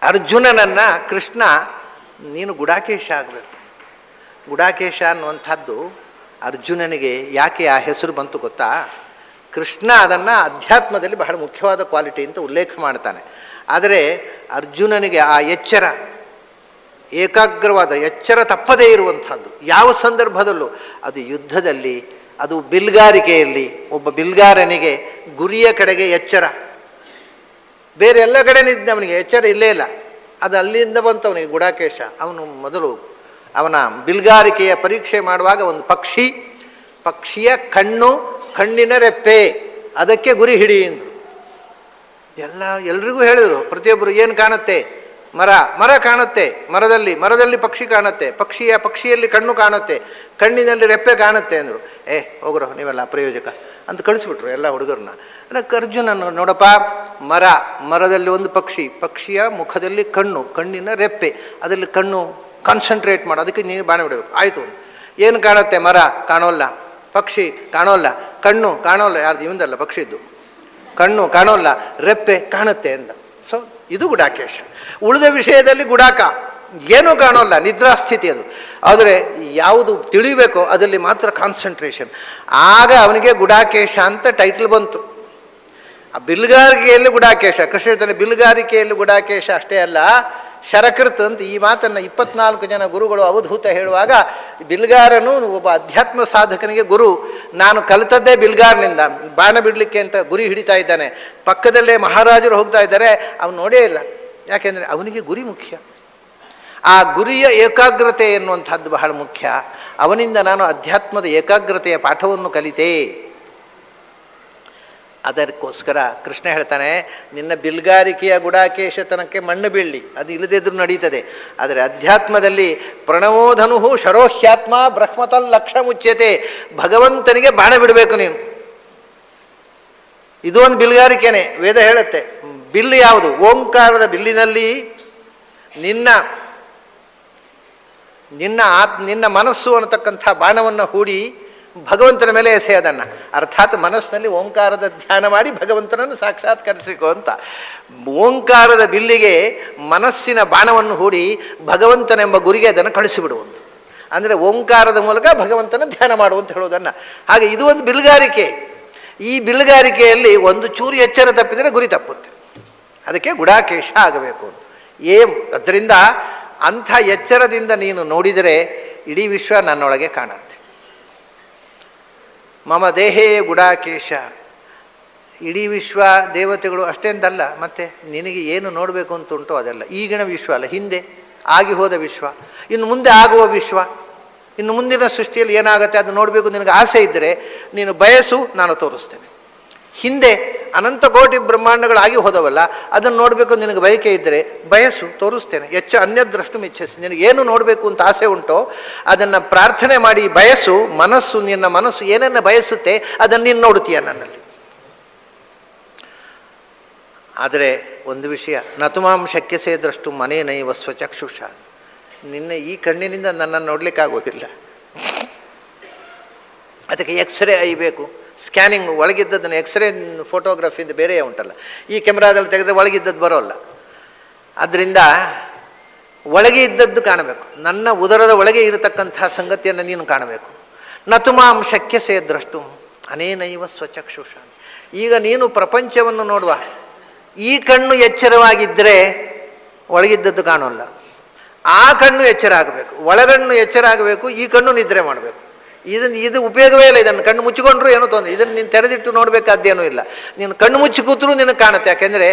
ಅರ್ಜುನನನ್ನು ಕೃಷ್ಣ ನೀನು ಗುಡಾಕೇಶ ಆಗಬೇಕು. ಗುಡಾಕೇಶ ಅನ್ನುವಂಥದ್ದು ಅರ್ಜುನನಿಗೆ ಯಾಕೆ ಆ ಹೆಸರು ಬಂತು ಗೊತ್ತಾ? ಕೃಷ್ಣ ಅದನ್ನು ಅಧ್ಯಾತ್ಮದಲ್ಲಿ ಬಹಳ ಮುಖ್ಯವಾದ ಕ್ವಾಲಿಟಿ ಅಂತ ಉಲ್ಲೇಖ ಮಾಡ್ತಾನೆ. ಆದರೆ ಅರ್ಜುನನಿಗೆ ಆ ಎಚ್ಚರ, ಏಕಾಗ್ರವಾದ ಎಚ್ಚರ ತಪ್ಪದೇ ಇರುವಂಥದ್ದು ಯಾವ ಸಂದರ್ಭದಲ್ಲೂ, ಅದು ಯುದ್ಧದಲ್ಲಿ, ಅದು ಬಿಲ್ಗಾರಿಕೆಯಲ್ಲಿ, ಒಬ್ಬ ಬಿಲ್ಗಾರನಿಗೆ ಗುರಿಯ ಕಡೆಗೆ ಎಚ್ಚರ, ಬೇರೆ ಎಲ್ಲ ಕಡೆ ನಿಂತ ಅವನಿಗೆ ಎಚ್ಚರ ಇಲ್ಲೇ ಇಲ್ಲ. ಅದು ಅಲ್ಲಿಂದ ಬಂತವನಿಗೆ ಗುಡಾಕೇಶ. ಅವನು ಮೊದಲು ಅವನ ಬಿಲ್ಗಾರಿಕೆಯ ಪರೀಕ್ಷೆ ಮಾಡುವಾಗ ಒಂದು ಪಕ್ಷಿಯ ಕಣ್ಣಿನ ರೆಪ್ಪೆ, ಅದಕ್ಕೆ ಗುರಿ ಹಿಡಿ ಎಂದರು. ಎಲ್ರಿಗೂ ಹೇಳಿದರು, ಪ್ರತಿಯೊಬ್ಬರು ಏನು ಕಾಣುತ್ತೆ? ಮರ ಕಾಣುತ್ತೆ, ಮರದಲ್ಲಿ ಪಕ್ಷಿ ಕಾಣುತ್ತೆ, ಪಕ್ಷಿಯಲ್ಲಿ ಕಣ್ಣು ಕಾಣುತ್ತೆ, ಕಣ್ಣಿನಲ್ಲಿ ರೆಪ್ಪೆ ಕಾಣುತ್ತೆ ಅಂದರು. ಹೋಗ್ರೋ ನೀವೆಲ್ಲ ಪ್ರಯೋಜಕ ಅಂತ ಕಳಿಸ್ಬಿಟ್ರು ಎಲ್ಲ ಹುಡುಗರನ್ನ. ಅದಕ್ಕೆ ಅರ್ಜುನನು, ನೋಡಪ್ಪ, ಮರದಲ್ಲಿ ಒಂದು ಪಕ್ಷಿಯ ಮುಖದಲ್ಲಿ ಕಣ್ಣಿನ ರೆಪ್ಪೆ, ಅದರಲ್ಲಿ ಕಣ್ಣು ಕಾನ್ಸಂಟ್ರೇಟ್ ಮಾಡು, ಅದಕ್ಕೆ ನೀನು ಬಾಣ ಬಿಡಬೇಕು. ಆಯಿತು. ಏನು ಕಾಣುತ್ತೆ? ಮರ ಕಾಣೋಲ್ಲ, ಪಕ್ಷಿ ಕಾಣೋಲ್ಲ, ಕಣ್ಣು ಕಾಣೋಲ್ಲ, ಯಾರ್ದು ಇವಂದಲ್ಲ ಪಕ್ಷಿದ್ದು, ಕಣ್ಣು ಕಾಣೋಲ್ಲ, ರೆಪ್ಪೆ ಕಾಣುತ್ತೆ ಅಂದ. ಸೊ ಇದು ಗುಡಾಕೇಶ. ಉಳಿದ ವಿಷಯದಲ್ಲಿ ಗುಡಾಕ ಏನೂ ಕಾಣೋಲ್ಲ, ನಿದ್ರಾಸ್ಥಿತಿ ಅದು. ಆದರೆ ಯಾವುದು ತಿಳಿಬೇಕೋ ಅದರಲ್ಲಿ ಮಾತ್ರ ಕಾನ್ಸಂಟ್ರೇಷನ್. ಆಗ ಅವನಿಗೆ ಗುಡಾಕೇಶ ಅಂತ ಟೈಟಲ್ ಬಂತು. ಆ ಬಿಲ್ಗಾರಿಕೆಯಲ್ಲಿ ಗುಡಾಕೇಶ, ಕೃಷ್ಣದಲ್ಲಿ ಬಿಲ್ಗಾರಿಕೆಯಲ್ಲಿ ಗುಡಾಕೇಶ ಅಷ್ಟೇ ಅಲ್ಲ, ಶರಕೃತ್ ಅಂತ ಈ ಮಾತನ್ನು 24 ಜನ ಗುರುಗಳು ಅವಧೂತ ಹೇಳುವಾಗ, ಬಿಲ್ಗಾರನು ಒಬ್ಬ ಅಧ್ಯಾತ್ಮ ಸಾಧಕನಿಗೆ ಗುರು. ನಾನು ಕಲಿತದ್ದೇ ಬಿಲ್ಗಾರ್ನಿಂದ, ಬಾಣ ಬಿಡಲಿಕ್ಕೆ ಅಂತ ಗುರಿ ಹಿಡಿತಾ ಇದ್ದಾನೆ, ಪಕ್ಕದಲ್ಲೇ ಮಹಾರಾಜರು ಹೋಗ್ತಾ ಇದ್ದಾರೆ, ಅವನು ನೋಡೇ ಇಲ್ಲ. ಯಾಕೆಂದರೆ ಅವನಿಗೆ ಗುರಿ ಮುಖ್ಯ. ಆ ಗುರಿಯ ಏಕಾಗ್ರತೆ ಎನ್ನುವಂಥದ್ದು ಬಹಳ ಮುಖ್ಯ. ಅವನಿಂದ ನಾನು ಅಧ್ಯಾತ್ಮದ ಏಕಾಗ್ರತೆಯ ಪಾಠವನ್ನು ಕಲಿತೆ. ಅದಕ್ಕೋಸ್ಕರ ಕೃಷ್ಣ ಹೇಳ್ತಾನೆ, ನಿನ್ನ ಬಿಲ್ಗಾರಿಕೆಯ ಗುಡಾಕೇಶತನಕ್ಕೆ ಮಣ್ಣು ಬೀಳಲಿ, ಅದು ಇಲ್ಲದಿದ್ರೂ ನಡೀತದೆ. ಆದರೆ ಅಧ್ಯಾತ್ಮದಲ್ಲಿ ಪ್ರಣವೋಧನು ಶರೋಹ್ಯಾತ್ಮ ಬ್ರಹ್ಮತಲ್ ಲಕ್ಷ ಮುಚ್ಯತೆ, ಭಗವಂತನಿಗೆ ಬಾಣ ಬಿಡಬೇಕು ನೀನು. ಇದು ಒಂದು ಬಿಲ್ಗಾರಿಕೆನೆ. ವೇದ ಹೇಳುತ್ತೆ, ಬಿಲ್ಲು ಯಾವುದು? ಓಂಕಾರದ ಬಿಲ್ಲಿನಲ್ಲಿ ನಿನ್ನ ಮನಸ್ಸು ಅನ್ನತಕ್ಕಂಥ ಬಾಣವನ್ನು ಹೂಡಿ ಭಗವಂತನ ಮೇಲೆ ಎಸೆಯೋದನ್ನು. ಅರ್ಥಾತ್ ಮನಸ್ಸಿನಲ್ಲಿ ಓಂಕಾರದ ಧ್ಯಾನ ಮಾಡಿ ಭಗವಂತನನ್ನು ಸಾಕ್ಷಾತ್ಕರಿಸಿಕೋ ಅಂತ. ಓಂಕಾರದ ಬಿಲ್ಲಿಗೆ ಮನಸ್ಸಿನ ಬಾಣವನ್ನು ಹೂಡಿ ಭಗವಂತನೆಂಬ ಗುರಿಗೆ ಅದನ್ನು ಕಳಿಸಿಬಿಡುವಂಥ. ಅಂದರೆ ಓಂಕಾರದ ಮೂಲಕ ಭಗವಂತನ ಧ್ಯಾನ ಮಾಡುವಂತ ಹೇಳೋದನ್ನು. ಹಾಗೆ ಇದು ಒಂದು ಬಿಲ್ಗಾರಿಕೆ. ಈ ಬಿಲ್ಗಾರಿಕೆಯಲ್ಲಿ ಒಂದು ಚೂರು ಎಚ್ಚರ ತಪ್ಪಿದರೆ ಗುರಿ ತಪ್ಪುತ್ತೆ. ಅದಕ್ಕೆ ಗುಡಾಕೇಶ ಆಗಬೇಕು. ಅದರಿಂದ ಅಂಥ ಎಚ್ಚರದಿಂದ ನೀನು ನೋಡಿದರೆ ಇಡೀ ವಿಶ್ವ ನನ್ನೊಳಗೆ ಕಾಣುತ್ತೆ. ಮಮ ದೇಹೇ ಗುಡಾಕೇಶ. ಇಡೀ ವಿಶ್ವ ದೇವತೆಗಳು ಅಷ್ಟೇಂದಲ್ಲ, ಮತ್ತೆ ನಿನಗೆ ಏನು ನೋಡಬೇಕು ಅಂತ ಉಂಟು ಅದೆಲ್ಲ ಈಗಿನ ವಿಶ್ವ ಅಲ್ಲ, ಹಿಂದೆ ಆಗಿ ಹೋದ ವಿಶ್ವ, ಇನ್ನು ಮುಂದೆ ಆಗುವ ವಿಶ್ವ, ಇನ್ನು ಮುಂದಿನ ಸೃಷ್ಟಿಯಲ್ಲಿ ಏನಾಗುತ್ತೆ ಅದು ನೋಡಬೇಕು ನಿನಗೆ ಆಸೆ ಇದ್ದರೆ ನೀನು ಬಯಸು, ನಾನು ತೋರಿಸ್ತೇನೆ. ಹಿಂದೆ ಅನಂತ ಕೋಟಿ ಬ್ರಹ್ಮಾಂಡಗಳಾಗಿ ಹೋದವಲ್ಲ, ಅದನ್ನು ನೋಡಬೇಕು ನಿನಗೆ ಬಯಕೆ ಇದ್ದರೆ ಬಯಸು, ತೋರಿಸ್ತೇನೆ. ಅನ್ಯದ್ರಷ್ಟು ಮಿಚ್ಛಿಸಿ. ನಿನಗೇನು ನೋಡಬೇಕು ಅಂತ ಆಸೆ ಉಂಟೋ ಅದನ್ನು ಪ್ರಾರ್ಥನೆ ಮಾಡಿ ಬಯಸು. ನಿನ್ನ ಮನಸ್ಸು ಏನನ್ನು ಬಯಸುತ್ತೆ ಅದನ್ನು ನೀನು ನೋಡ್ತೀಯ ನನ್ನಲ್ಲಿ. ಆದರೆ ಒಂದು ವಿಷಯ, ನತುಮಾಂ ಶಕ್ಯಸೇ ದ್ರಷ್ಟು ಮನೇನೈವ ಸ್ವಚಕ್ಷುಷ. ನಿನ್ನ ಈ ಕಣ್ಣಿನಿಂದ ನನ್ನನ್ನು ನೋಡ್ಲಿಕ್ಕಾಗೋದಿಲ್ಲ. ಅದಕ್ಕೆ ಎಕ್ಸ್ರೇ ಬೇಕು, ಸ್ಕ್ಯಾನಿಂಗ್. ಒಳಗಿದ್ದದನ್ನು ಎಕ್ಸ್ರೇ ಫೋಟೋಗ್ರಫಿಯಿಂದ ಬೇರೆ ಉಂಟಲ್ಲ, ಈ ಕ್ಯಾಮ್ರಾದಲ್ಲಿ ತೆಗೆದ್ರೆ ಒಳಗಿದ್ದದ್ದು ಬರೋಲ್ಲ. ಆದ್ದರಿಂದ ಒಳಗೆ ಇದ್ದದ್ದು ಕಾಣಬೇಕು. ನನ್ನ ಉದರದ ಒಳಗೆ ಇರತಕ್ಕಂಥ ಸಂಗತಿಯನ್ನು ನೀನು ಕಾಣಬೇಕು. ನತುಮಾಂ ಶಕ್ಯಸೇ ದ್ರಷ್ಟು ಅನೇನೈವ ಸ್ವಚಕ್ಷುಷ. ಈಗ ನೀನು ಪ್ರಪಂಚವನ್ನು ನೋಡುವ, ಈ ಕಣ್ಣು ಎಚ್ಚರವಾಗಿದ್ದರೆ ಒಳಗಿದ್ದದ್ದು ಕಾಣೋಲ್ಲ. ಆ ಕಣ್ಣು ಎಚ್ಚರ ಆಗಬೇಕು, ಒಳಗಣ್ಣು ಎಚ್ಚರ ಆಗಬೇಕು, ಈ ಕಣ್ಣು ನಿದ್ರೆ ಮಾಡಬೇಕು. ಇದು ಉಪಯೋಗವೇ ಇಲ್ಲ. ಇದನ್ನು ಕಣ್ಣು ಮುಚ್ಚಿಕೊಂಡ್ರು ಏನೋ ತೊಂದರೆ. ಇದನ್ನು ನೀನು ತೆರೆದಿಟ್ಟು ನೋಡಬೇಕಾದ್ದೇನೂ ಇಲ್ಲ. ನೀನು ಕಣ್ಣು ಮುಚ್ಚಿ ಕೂತರೂ ನಿನಗೆ ಕಾಣುತ್ತೆ. ಯಾಕೆಂದರೆ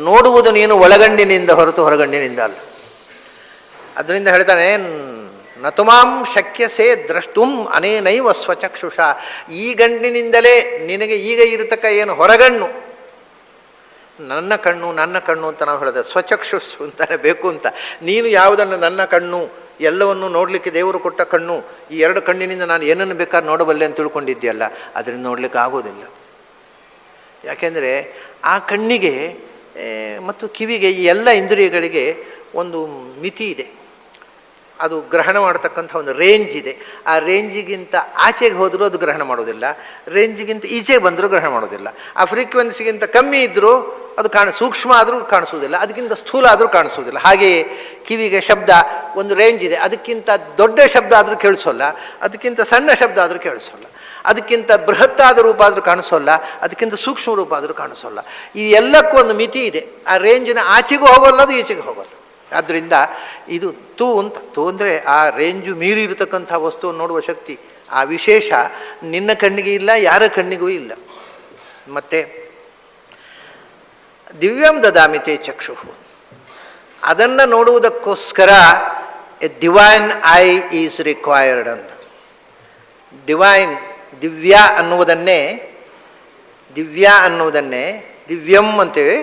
ನೋಡುವುದು ನೀನು ಒಳಗಣ್ಣಿನಿಂದ ಹೊರತು ಹೊರಗಣ್ಣಿನಿಂದ ಅಲ್ಲ. ಅದರಿಂದ ಹೇಳ್ತಾನೆ, ನತುಮಾಂ ಶಕ್ಯಸೇ ದ್ರಷ್ಟುಂ ಅನೇನೈವ ಸ್ವಚಕ್ಷುಷ. ಈ ಗಣ್ಣಿನಿಂದಲೇ ನಿನಗೆ ಈಗ ಇರತಕ್ಕ ಏನು ಹೊರಗಣ್ಣು, ನನ್ನ ಕಣ್ಣು ಅಂತ ನಾವು ಹೇಳಿದೆ. ಸ್ವಚಕ್ಷುಷ್ ಅಂತಾನೆ ಬೇಕು ಅಂತ. ನೀನು ಯಾವುದನ್ನು ನನ್ನ ಕಣ್ಣು, ಎಲ್ಲವನ್ನು ನೋಡಲಿಕ್ಕೆ ದೇವರು ಕೊಟ್ಟ ಕಣ್ಣು, ಈ 2 ಕಣ್ಣಿನಿಂದ ನಾನು ಏನನ್ನು ಬೇಕಾದ್ರೆ ನೋಡಬಲ್ಲೆ ಅಂತ ತಿಳ್ಕೊಂಡಿದ್ದೀಯಲ್ಲ, ಅದರಿಂದ ನೋಡಲಿಕ್ಕೆ ಆಗೋದಿಲ್ಲ. ಯಾಕೆಂದರೆ ಆ ಕಣ್ಣಿಗೆ ಮತ್ತು ಕಿವಿಗೆ, ಈ ಎಲ್ಲ ಇಂದ್ರಿಯಗಳಿಗೆ ಒಂದು ಮಿತಿ ಇದೆ. ಅದು ಗ್ರಹಣ ಮಾಡತಕ್ಕಂಥ ಒಂದು ರೇಂಜ್ ಇದೆ. ಆ ರೇಂಜಿಗಿಂತ ಆಚೆಗೆ ಹೋದರೂ ಅದು ಗ್ರಹಣ ಮಾಡೋದಿಲ್ಲ, ರೇಂಜಿಗಿಂತ ಈಚೆಗೆ ಬಂದರೂ ಗ್ರಹಣ ಮಾಡೋದಿಲ್ಲ. ಆ ಫ್ರೀಕ್ವೆನ್ಸಿಗಿಂತ ಕಮ್ಮಿ ಇದ್ದರೂ ಅದು ಸೂಕ್ಷ್ಮ ಆದರೂ ಕಾಣಿಸೋದಿಲ್ಲ, ಅದಕ್ಕಿಂತ ಸ್ಥೂಲ ಆದರೂ ಕಾಣಿಸೋದಿಲ್ಲ. ಹಾಗೆಯೇ ಕಿವಿಗೆ ಶಬ್ದ ಒಂದು ರೇಂಜ್ ಇದೆ, ಅದಕ್ಕಿಂತ ದೊಡ್ಡ ಶಬ್ದ ಆದರೂ ಕೇಳಿಸೋಲ್ಲ, ಅದಕ್ಕಿಂತ ಸಣ್ಣ ಶಬ್ದ ಆದರೂ ಕೇಳಿಸೋಲ್ಲ, ಅದಕ್ಕಿಂತ ಬೃಹತ್ತಾದ ರೂಪ ಆದರೂ ಕಾಣಿಸೋಲ್ಲ, ಅದಕ್ಕಿಂತ ಸೂಕ್ಷ್ಮ ರೂಪ ಆದರೂ ಕಾಣಿಸೋಲ್ಲ. ಈ ಎಲ್ಲಕ್ಕೂ ಒಂದು ಮಿತಿ ಇದೆ. ಆ ರೇಂಜಿನ ಆಚೆಗೂ ಹೋಗೋಲ್ಲ, ಅದು ಈಚೆಗೂ ಹೋಗೋಲ್ಲ. ಆದ್ದರಿಂದ ಇದು ತೂ ಅಂತ. ತೂ ಅಂದರೆ ಆ ರೇಂಜು ಮೀರಿ ಇರತಕ್ಕಂಥ ವಸ್ತುವನ್ನು ನೋಡುವ ಶಕ್ತಿ, ಆ ವಿಶೇಷ ನಿನ್ನ ಕಣ್ಣಿಗೆ ಇಲ್ಲ, ಯಾರ ಕಣ್ಣಿಗೂ ಇಲ್ಲ. ಮತ್ತೆ ದಿವ್ಯಂ ದದಾಮಿತೆ ಚಕ್ಷು, ಅದನ್ನು ನೋಡುವುದಕ್ಕೋಸ್ಕರ a divine eye is required ಅಂತ. ಡಿವೈನ್ ದಿವ್ಯ ಅನ್ನುವುದನ್ನೇ ದಿವ್ಯಂ ಅಂತೇವೆ,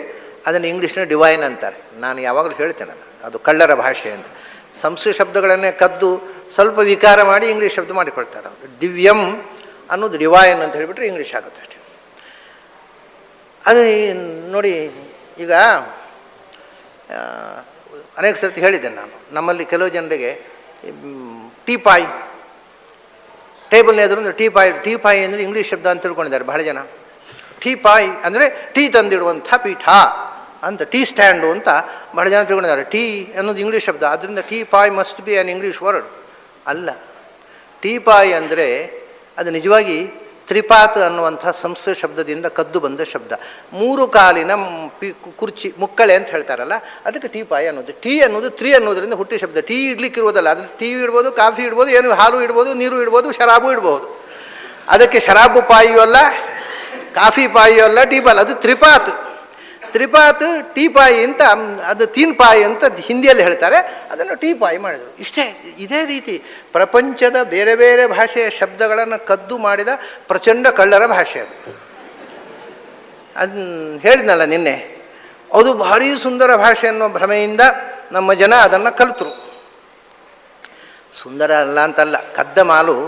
ಅದನ್ನು ಇಂಗ್ಲೀಷ್ನ ಡಿವೈನ್ ಅಂತಾರೆ. ನಾನು ಯಾವಾಗಲೂ ಹೇಳ್ತೇನಲ್ಲ, ಅದು ಕಳ್ಳರ ಭಾಷೆ ಅಂತ. ಸಂಸ್ಕೃತ ಶಬ್ದಗಳನ್ನೇ ಕದ್ದು ಸ್ವಲ್ಪ ವಿಕಾರ ಮಾಡಿ ಇಂಗ್ಲೀಷ್ ಶಬ್ದ ಮಾಡಿಕೊಳ್ತಾರೆ ಅವರು. ದಿವ್ಯಂ ಅನ್ನೋದು ಡಿವೈನ್ ಅಂತ ಹೇಳಿಬಿಟ್ರೆ ಇಂಗ್ಲೀಷ್ ಆಗುತ್ತೆ ಅಷ್ಟೇ. ಅದು ನೋಡಿ, ಈಗ ಅನೇಕ ಸರ್ತಿ ಹೇಳಿದ್ದೇನೆ ನಾನು, ನಮ್ಮಲ್ಲಿ ಕೆಲವು ಜನರಿಗೆ ಟೀಪಾಯ್, ಟೇಬಲ್ನ ಎದುರು ಅಂದರೆ ಟೀಪಾಯ್ ಅಂದರೆ ಇಂಗ್ಲೀಷ್ ಶಬ್ದ ಅಂತ ತಿಳ್ಕೊಂಡಿದ್ದಾರೆ ಬಹಳ ಜನ. ಟೀಪಾಯ್ ಅಂದರೆ ಟೀ ತಂದಿಡುವಂಥ ಪೀಠ ಅಂತ, ಟೀ ಸ್ಟ್ಯಾಂಡು ಅಂತ ಬಹಳ ಜನ ತಿಳ್ಕೊಂಡಿದ್ದಾರೆ. ಟೀ ಅನ್ನೋದು ಇಂಗ್ಲೀಷ್ ಶಬ್ದ, ಅದರಿಂದ tea Pai must be on English word ಅಲ್ಲ. ಟೀ ಪಾಯ್ ಅಂದರೆ ಅದು ನಿಜವಾಗಿ ತ್ರಿಪಾತ್ ಅನ್ನುವಂಥ ಸಂಸ್ಕೃತ ಶಬ್ದದಿಂದ ಕದ್ದು ಬಂದ ಶಬ್ದ. 3 ಕಾಲಿನ ಕುರ್ಚಿ, ಮುಕ್ಕಳೆ ಅಂತ ಹೇಳ್ತಾರಲ್ಲ, ಅದಕ್ಕೆ ಟೀ ಪಾಯ್ ಅನ್ನೋದು. ಟೀ ಅನ್ನೋದು 3 ಅನ್ನೋದರಿಂದ ಹುಟ್ಟಿ ಶಬ್ದ. ಟೀ ಇಡ್ಲಿಕ್ಕೆ ಇರುವುದಲ್ಲ, ಅದ್ರಲ್ಲಿ ಟೀ ಇಡ್ಬೋದು, ಕಾಫಿ ಇಡ್ಬೋದು, ಏನು ಹಾಲು ಇಡ್ಬೋದು, ನೀರು ಇಡ್ಬೋದು, ಶರಾಬು ಇಡ್ಬೋದು. ಅದಕ್ಕೆ ಶರಾಬು ಪಾಯಿಯೂ ಅಲ್ಲ, ಕಾಫಿ ಪಾಯಿಯೂ ಅಲ್ಲ, ಟೀ ಪಾಲ್, ಅದು ತ್ರಿಪಾತ್. ಟೀ ಪಾಯಿ ಅಂತ, ಅದು ತೀನ್ ಪಾಯಿ ಅಂತ ಹಿಂದಿಯಲ್ಲಿ ಹೇಳ್ತಾರೆ, ಅದನ್ನು ಟೀ ಪಾಯಿ ಮಾಡಿದರು. ಇಷ್ಟೇ. ಇದೇ ರೀತಿ ಪ್ರಪಂಚದ ಬೇರೆ ಬೇರೆ ಭಾಷೆಯ ಶಬ್ದಗಳನ್ನು ಕದ್ದು ಮಾಡಿದ ಪ್ರಚಂಡ ಕಳ್ಳರ ಭಾಷೆ ಅದು. ಹೇಳಿದ್ನಲ್ಲ ನಿನ್ನೆ, ಅದು ಭಾರೀ ಸುಂದರ ಭಾಷೆ ಅನ್ನೋ ಭ್ರಮೆಯಿಂದ ನಮ್ಮ ಜನ ಅದನ್ನು ಕಲಿತರು. ಸುಂದರ ಅಲ್ಲ ಅಂತಲ್ಲ, ಕದ್ದ ಮಾಲು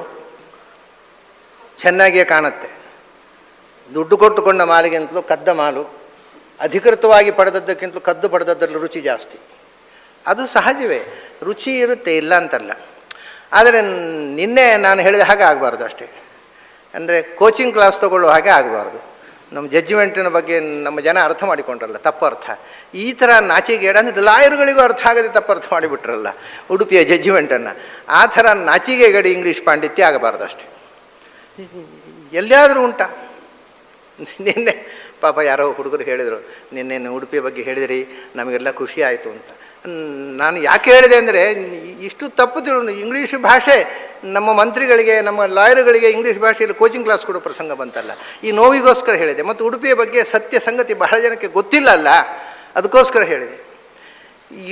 ಚೆನ್ನಾಗಿಯೇ ಕಾಣುತ್ತೆ. ದುಡ್ಡು ಕೊಟ್ಟುಕೊಂಡ ಮಾಲಿಗಿಂತಲೂ ಕದ್ದ ಮಾಲು, ಅಧಿಕೃತವಾಗಿ ಪಡೆದದ್ದಕ್ಕಿಂತಲೂ ಕದ್ದು ಪಡೆದದ್ರಲ್ಲಿ ರುಚಿ ಜಾಸ್ತಿ. ಅದು ಸಹಜವೇ, ರುಚಿ ಇರುತ್ತೆ, ಇಲ್ಲ ಅಂತಲ್ಲ. ಆದರೆ ನಿನ್ನೆ ನಾನು ಹೇಳಿದ ಹಾಗೆ ಆಗಬಾರ್ದು ಅಷ್ಟೇ. ಅಂದರೆ ಕೋಚಿಂಗ್ ಕ್ಲಾಸ್ ತಗೊಳ್ಳೋ ಹಾಗೆ ಆಗಬಾರ್ದು. ನಮ್ಮ ಜಡ್ಜ್ಮೆಂಟಿನ ಬಗ್ಗೆ ನಮ್ಮ ಜನ ಅರ್ಥ ಮಾಡಿಕೊಂಡ್ರಲ್ಲ, ತಪ್ಪು ಅರ್ಥ. ಈ ಥರ ನಾಚಿಗೇಡ ಅಂದರೆ ಲಾಯರ್ಗಳಿಗೂ ಅರ್ಥ ಆಗದೆ ತಪ್ಪು ಅರ್ಥ ಮಾಡಿಬಿಟ್ರಲ್ಲ ಉಡುಪಿಯ ಜಡ್ಜ್ಮೆಂಟನ್ನು. ಆ ಥರ ನಾಚಿಗೆಗಡಿ ಇಂಗ್ಲೀಷ್ ಪಾಂಡಿತ್ಯ ಆಗಬಾರ್ದು ಅಷ್ಟೇ. ಎಲ್ಲಿಯಾದರೂ ಉಂಟಾ? ನಿನ್ನೆ ಪಾಪ ಯಾರೋ ಹುಡುಗರು ಹೇಳಿದರು, ನಿನ್ನೆ ಉಡುಪಿಯ ಬಗ್ಗೆ ಹೇಳಿದಿರಿ, ನಮಗೆಲ್ಲ ಖುಷಿ ಆಯಿತು ಅಂತ. ನಾನು ಯಾಕೆ ಹೇಳಿದೆ ಅಂದರೆ, ಇಷ್ಟು ತಪ್ಪು ಇಂಗ್ಲೀಷ್ ಭಾಷೆ ನಮ್ಮ ಮಂತ್ರಿಗಳಿಗೆ, ನಮ್ಮ ಲಾಯರ್ಗಳಿಗೆ ಇಂಗ್ಲೀಷ್ ಭಾಷೆಯಲ್ಲಿ ಕೋಚಿಂಗ್ ಕ್ಲಾಸ್ ಕೊಡೋ ಪ್ರಸಂಗ ಬಂತಲ್ಲ, ಈ ನೋವಿಗೋಸ್ಕರ ಹೇಳಿದೆ. ಮತ್ತು ಉಡುಪಿಯ ಬಗ್ಗೆ ಸತ್ಯ ಸಂಗತಿ ಬಹಳ ಜನಕ್ಕೆ ಗೊತ್ತಿಲ್ಲ ಅಲ್ಲ, ಅದಕ್ಕೋಸ್ಕರ ಹೇಳಿದೆ.